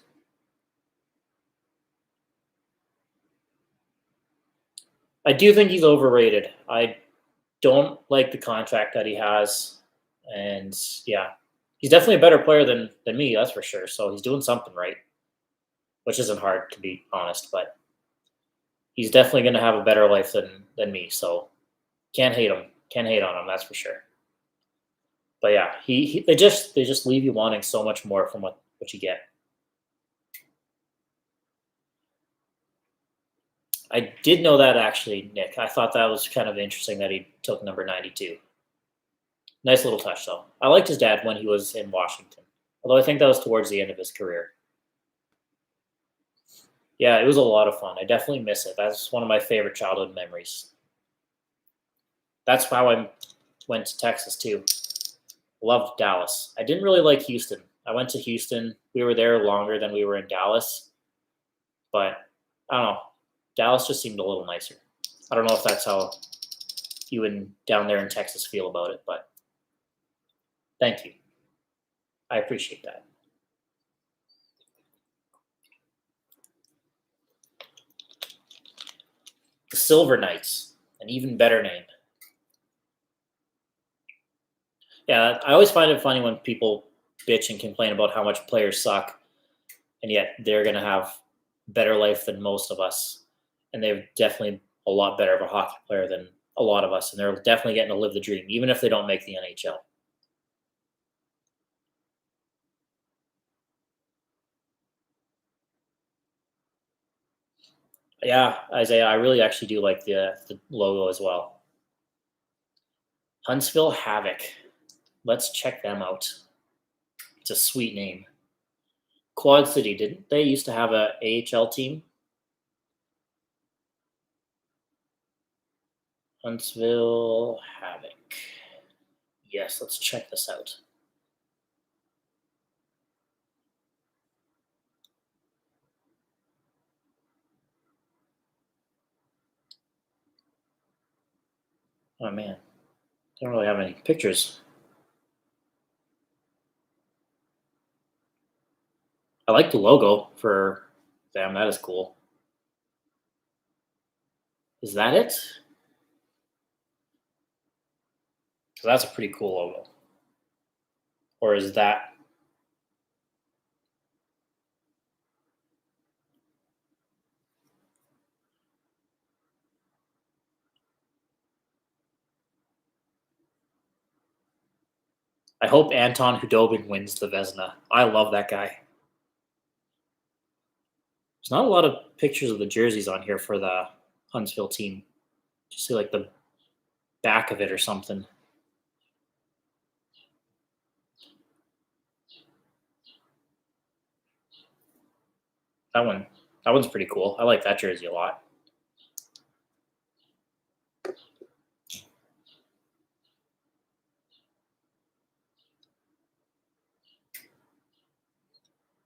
I do think he's overrated. I don't like the contract that he has, and yeah, he's definitely a better player than me. That's for sure. So he's doing something right, which isn't hard to be honest. But he's definitely going to have a better life than me. So can't hate him. Can't hate on him. That's for sure. But yeah, they just leave you wanting so much more from what you get. I did know that actually, Nick. I thought that was kind of interesting that he took number 92. Nice little touch, though. I liked his dad when he was in Washington, although I think that was towards the end of his career. Yeah, it was a lot of fun. I definitely miss it. That's one of my favorite childhood memories. That's how I went to Texas too. Loved Dallas. I didn't really like Houston. I went to Houston. We were there longer than we were in Dallas, but I don't know. Dallas just seemed a little nicer. I don't know if that's how you and down there in Texas feel about it, but thank you. I appreciate that. The Silver Knights, an even better name. Yeah, I always find it funny when people bitch and complain about how much players suck, and yet they're going to have better life than most of us, and they're definitely a lot better of a hockey player than a lot of us, and they're definitely getting to live the dream, even if they don't make the NHL. Yeah, Isaiah, I really actually do like the logo as well. Huntsville Havoc. Let's check them out. It's a sweet name. Quad City, didn't they used to have a AHL team? Huntsville Havoc. Yes, let's check this out. Oh man, don't really have any pictures. I like the logo for them. That is cool. Is that it? Because that's a pretty cool logo. Or is that? I hope Anton Hudobin wins the Vesna. I love that guy. There's not a lot of pictures of the jerseys on here for the Huntsville team. Just see like the back of it or something. That one, that one's pretty cool. I like that jersey a lot.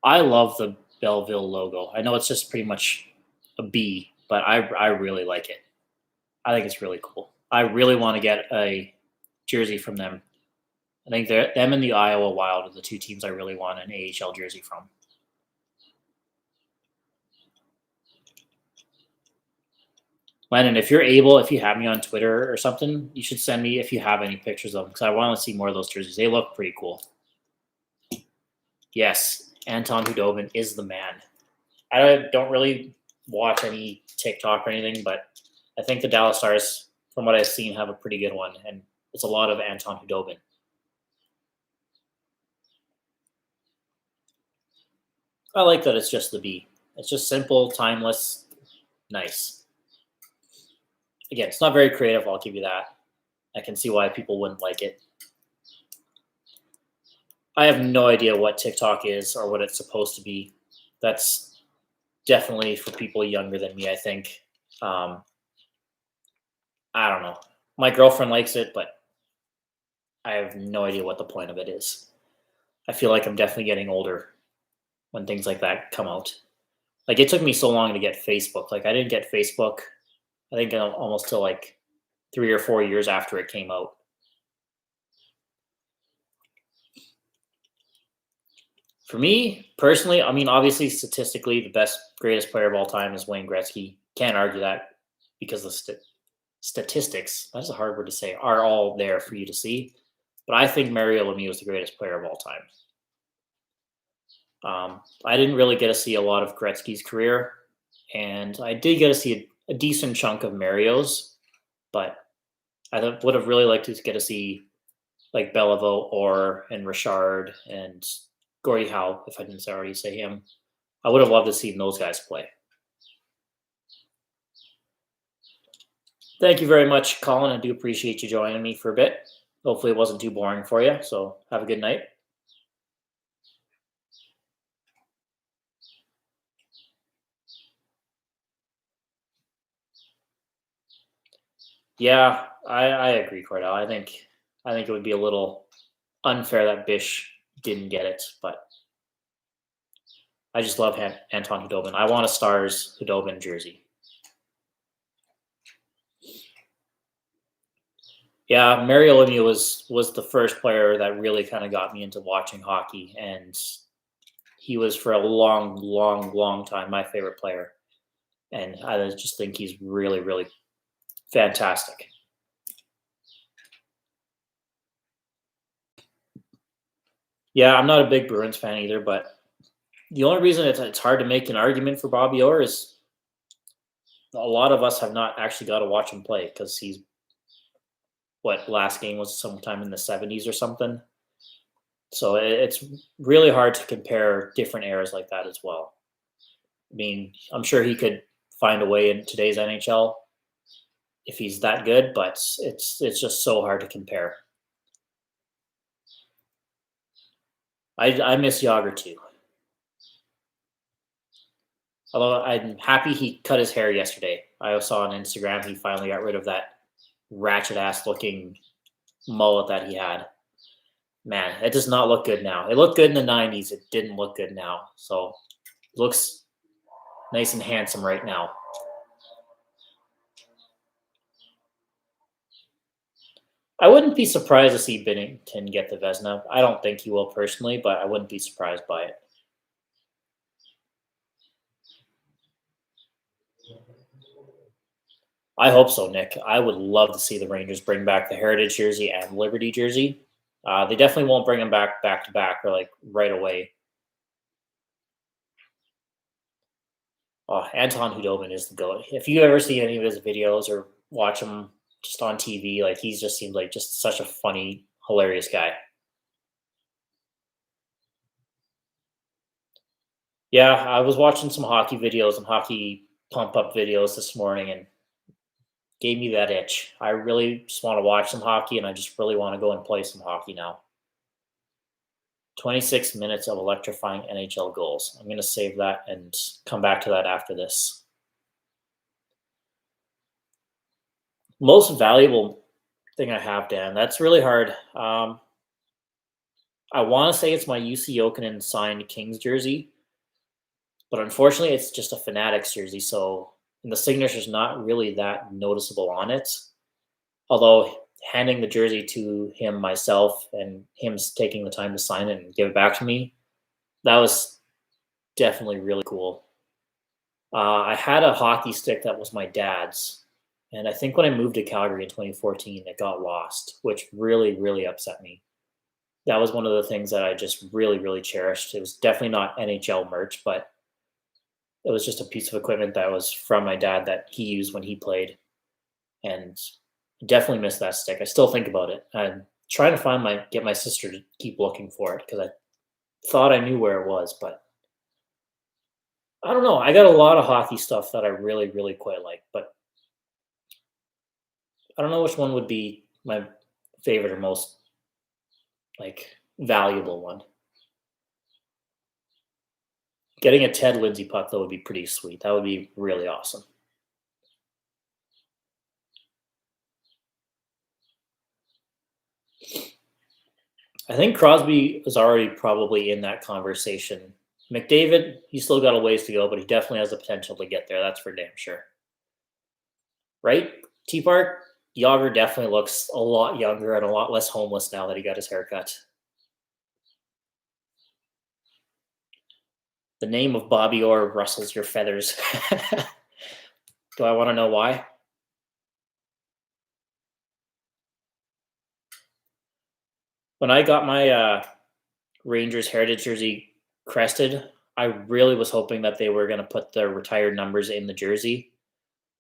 I love the Belleville logo. I know it's just pretty much a B, but I really like it. I think it's really cool. I really want to get a jersey from them. I think they're them and the Iowa Wild are the two teams I really want an AHL jersey from. Lennon, if you're able, if you have me on Twitter or something, you should send me if you have any pictures of them because I want to see more of those jerseys. They look pretty cool. Yes, Anton Hudobin is the man. I don't really watch any TikTok or anything, but I think the Dallas Stars, from what I've seen, have a pretty good one, and it's a lot of Anton Hudobin. I like that it's just the B. It's just simple, timeless, nice. Again, it's not very creative. I'll give you that. I can see why people wouldn't like it. I have no idea what TikTok is or what it's supposed to be. That's definitely for people younger than me, I think. Um, I don't know. My girlfriend likes it, but I have no idea what the point of it is. I feel like I'm definitely getting older when things like that come out. Like it took me so long to get Facebook. Like I didn't get Facebook, I think almost till like 3 or 4 years after it came out. For me personally, I mean, obviously, statistically, the best, greatest player of all time is Wayne Gretzky. Can't argue that because the statistics, that's a hard word to say, are all there for you to see. But I think Mario Lemieux is the greatest player of all time. I didn't really get to see a lot of Gretzky's career, and I did get to see a decent chunk of Mario's, but I would have really liked to get to see like Beliveau or and Richard and Gordie Howe, if I didn't already say him. I would have loved to see those guys play. Thank you very much, Colin. I do appreciate you joining me for a bit. Hopefully, it wasn't too boring for you. So, have a good night. Yeah, I agree, Cordell. I think it would be a little unfair that Bish didn't get it, but I just love Anton Hudobin. I want a Stars Hudobin jersey. Yeah, Mario Lemieux was the first player that really kind of got me into watching hockey, and he was for a long, long, long time my favorite player. And I just think he's really, really fantastic. Yeah, I'm not a big Bruins fan either, but the only reason it's hard to make an argument for Bobby Orr is a lot of us have not actually got to watch him play because he's what last game was sometime in the 70s or something. So it's really hard to compare different eras like that as well. I mean, I'm sure he could find a way in today's NHL if he's that good, but it's just so hard to compare. I miss Yager too. Although I'm happy he cut his hair yesterday. I saw on Instagram he finally got rid of that ratchet ass looking mullet that he had. Man, it does not look good now. It looked good in the 90s. It didn't look good now. So it looks nice and handsome right now. I wouldn't be surprised to see Binnington get the Vezina. I don't think he will personally, but I wouldn't be surprised by it. I hope so, Nick. I would love to see the Rangers bring back the Heritage jersey and Liberty jersey. They definitely won't bring them back to back or like right away. Oh, Anton Hudobin is the goat. If you ever see any of his videos or watch him just on TV, like he's just seemed like just such a funny, hilarious guy. Yeah, I was watching some hockey videos and hockey pump up videos this morning and gave me that itch. I really just want to watch some hockey and I just really want to go and play some hockey now. 26 minutes of electrifying NHL goals. I'm going to save that and come back to that after this. Most valuable thing I have, Dan. That's really hard. I want to say it's my UC Jokinen signed Kings jersey, but unfortunately, it's just a Fanatics jersey. So, and the signature's not really that noticeable on it. Although handing the jersey to him myself and him taking the time to sign it and give it back to me, that was definitely really cool. I had a hockey stick that was my dad's, and I think when I moved to Calgary in 2014, it got lost, which really, really upset me. That was one of the things that I just really, really cherished. It was definitely not NHL merch, but it was just a piece of equipment that was from my dad that he used when he played, and definitely miss that stick. I still think about it. I'm trying to get my sister to keep looking for it because I thought I knew where it was, but I don't know. I got a lot of hockey stuff that I really, really quite like, but I don't know which one would be my favorite or most like valuable one. Getting a Ted Lindsay puck though would be pretty sweet. That would be really awesome. I think Crosby is already probably in that conversation. McDavid, he's still got a ways to go, but he definitely has the potential to get there. That's for damn sure. Right? T Park, Yager definitely looks a lot younger and a lot less homeless now that he got his haircut. The name of Bobby Orr rustles your feathers. Do I want to know why? When I got my Rangers Heritage jersey crested, I really was hoping that they were going to put the retired numbers in the jersey,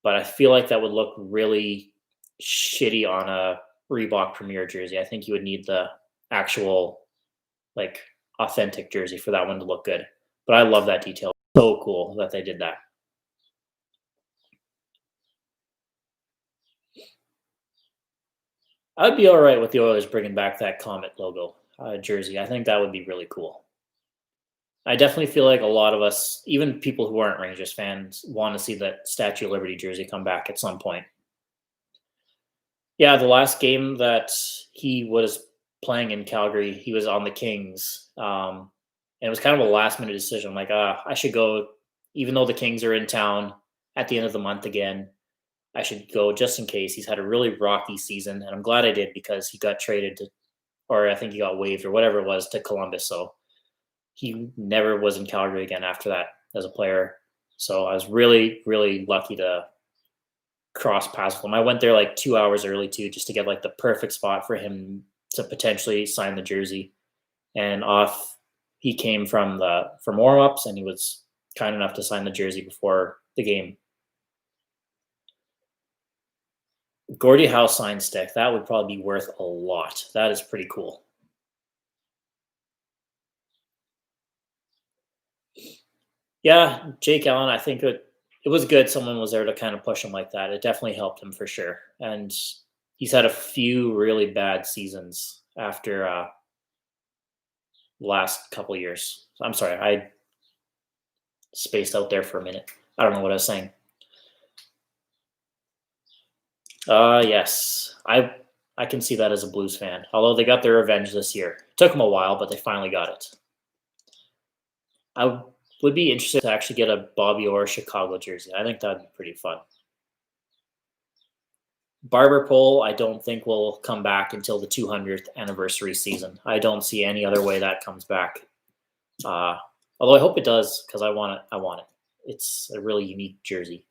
but I feel like that would look really shitty on a Reebok Premier jersey. I think you would need the actual, like, authentic jersey for that one to look good. But I love that detail. So cool that they did that. I'd be all right with the Oilers bringing back that Comet logo jersey. I think that would be really cool. I definitely feel like a lot of us, even people who aren't Rangers fans, want to see that Statue of Liberty jersey come back at some point. Yeah, the last game that he was playing in Calgary, he was on the Kings, and it was kind of a last minute decision. I'm like, I should go, even though the Kings are in town at the end of the month again. I should go just in case. He's had a really rocky season, and I'm glad I did because he got traded to, or I think he got waived or whatever it was to Columbus. So he never was in Calgary again after that as a player. So I was really, really lucky to cross paths with him. I went there like 2 hours early too, just to get like the perfect spot for him to potentially sign the jersey. And off he came from warm ups, and he was kind enough to sign the jersey before the game. Gordie Howe sign stick, that would probably be worth a lot. That is pretty cool. Yeah, Jake Allen, I think it was good someone was there to kind of push him like that. It definitely helped him for sure. And he's had a few really bad seasons after last couple years. I'm sorry, I spaced out there for a minute. I don't know what I was saying. Yes, I can see that as a Blues fan. Although they got their revenge this year, it took them a while, but they finally got it. I would be interested to actually get a Bobby Orr Chicago jersey. I think that'd be pretty fun. Barber Pole, I don't think will come back until the 200th anniversary season. I don't see any other way that comes back. Uh, Although I hope it does because I want it. I want it. It's a really unique jersey.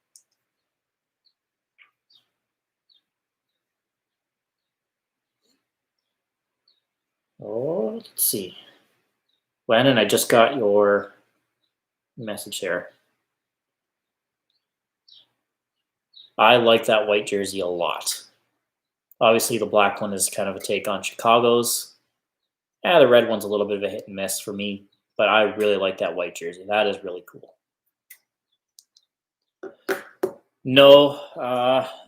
Oh, let's see. Landon, I just got your message there. I like that white jersey a lot. Obviously, the black one is kind of a take on Chicago's. Yeah, the red one's a little bit of a hit and miss for me, but I really like that white jersey. That is really cool. No,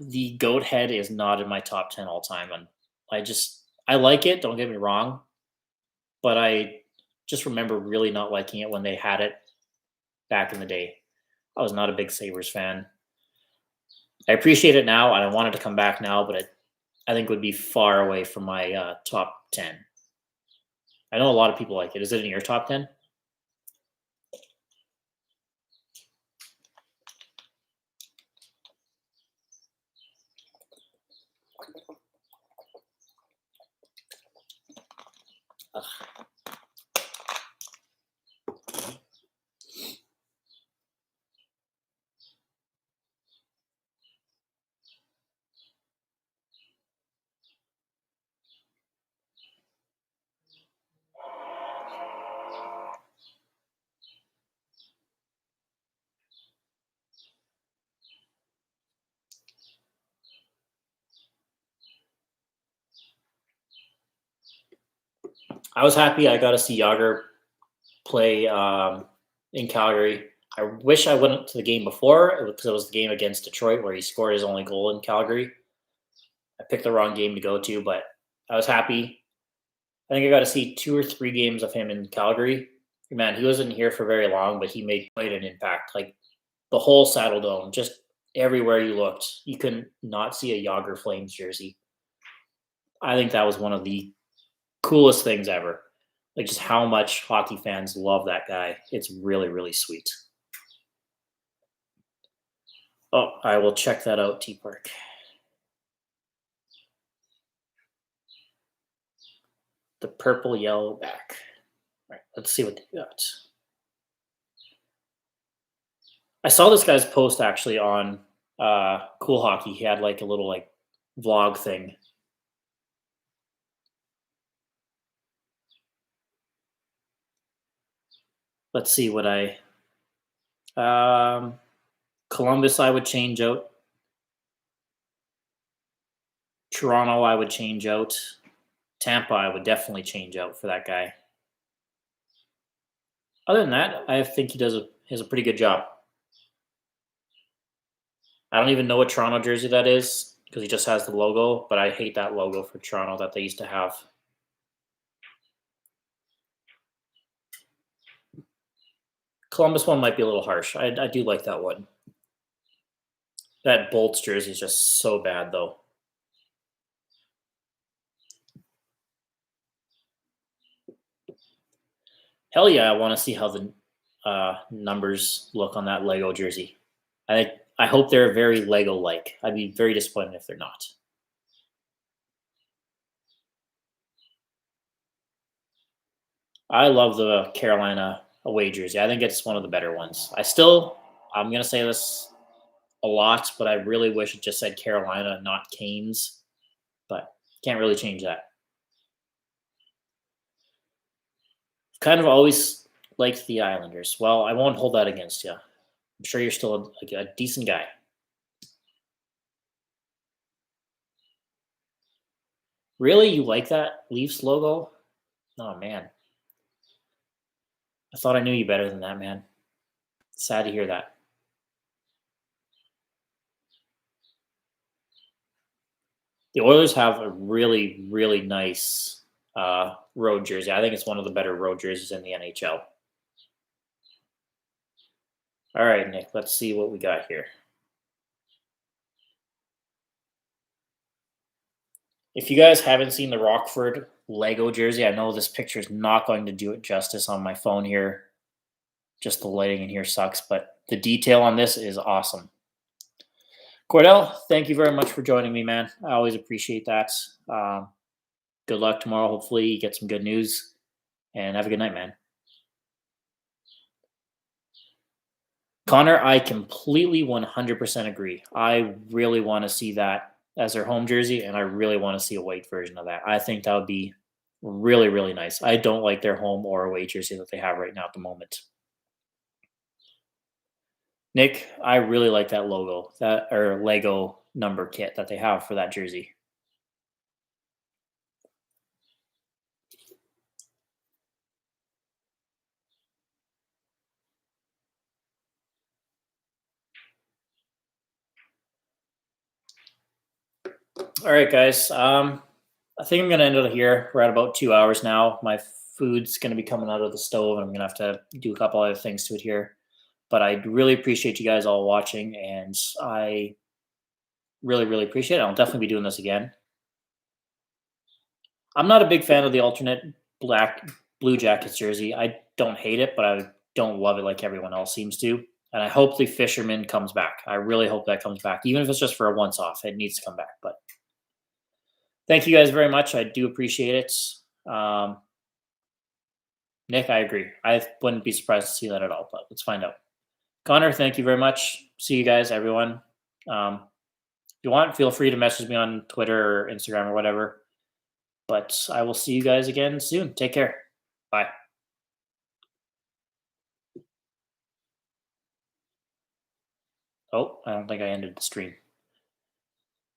the goat head is not in my top 10 all time, and I like it. Don't get me wrong, but I just remember really not liking it when they had it back in the day. I was not a big Sabres fan. I appreciate it now, and I wanted to come back now, but I think would be far away from my top 10. I know a lot of people like it. Is it in your top 10? I was happy I got to see Yager play in Calgary. I wish I went to the game before because it was the game against Detroit where he scored his only goal in Calgary. I picked the wrong game to go to, but I was happy. I think I got to see 2 or 3 games of him in Calgary. Man, he wasn't here for very long, but he made quite an impact. Like the whole Saddle Dome, just everywhere you looked, you couldn't not see a Yager Flames jersey. I think that was one of the coolest things ever. Like just how much hockey fans love that guy. It's really, really sweet. Oh, I will check that out, T Park. The purple yellow back. All right, let's see what they got. I saw this guy's post actually on Cool Hockey. He had like a little like vlog thing. Let's see what Columbus I would change out. Toronto I would change out. Tampa I would definitely change out for that guy. Other than that, I think he has a pretty good job. I don't even know what Toronto jersey that is because he just has the logo, but I hate that logo for Toronto that they used to have. Columbus one might be a little harsh. I do like that one. That Bolts jersey is just so bad, though. Hell yeah, I want to see how the numbers look on that Lego jersey. I hope they're very Lego-like. I'd be very disappointed if they're not. I love the Carolina away jersey. I think it's one of the better ones. I'm going to say this a lot, but I really wish it just said Carolina, not Canes. But can't really change that. Kind of always liked the Islanders. Well, I won't hold that against you. I'm sure you're still a decent guy. Really? You like that Leafs logo? Oh, man. I thought I knew you better than that, man. Sad to hear that. The Oilers have a really, really nice road jersey. I think it's one of the better road jerseys in the NHL. All right, Nick, let's see what we got here. If you guys haven't seen the Rockford Lego jersey, I know this picture is not going to do it justice on my phone here. Just the lighting in here sucks, but the detail on this is awesome. Cordell, thank you very much for joining me, man. I always appreciate that. Good luck tomorrow. Hopefully, you get some good news, and have a good night, man. Connor, I completely 100% agree. I really want to see that as their home jersey, and I really want to see a white version of that. I think that would be really, really nice. I don't like their home or away jersey that they have right now at the moment. Nick, I really like that logo, that or Lego number kit that they have for that jersey. All right, guys. I think I'm gonna end it here. We're at about 2 hours now. My food's gonna be coming out of the stove, and I'm gonna have to do a couple other things to it here. But I really appreciate you guys all watching, and I really, really appreciate it. I'll definitely be doing this again. I'm not a big fan of the alternate black Blue Jackets jersey. I don't hate it, but I don't love it like everyone else seems to. And I hope the Fisherman comes back. I really hope that comes back, even if it's just for a once off. It needs to come back. But thank you guys very much. I do appreciate it. Nick, I agree. I wouldn't be surprised to see that at all, but let's find out. Connor, thank you very much. See you guys, everyone. If you want, feel free to message me on Twitter or Instagram or whatever. But I will see you guys again soon. Take care. Bye. Oh, I don't think I ended the stream.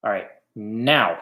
All right. Now.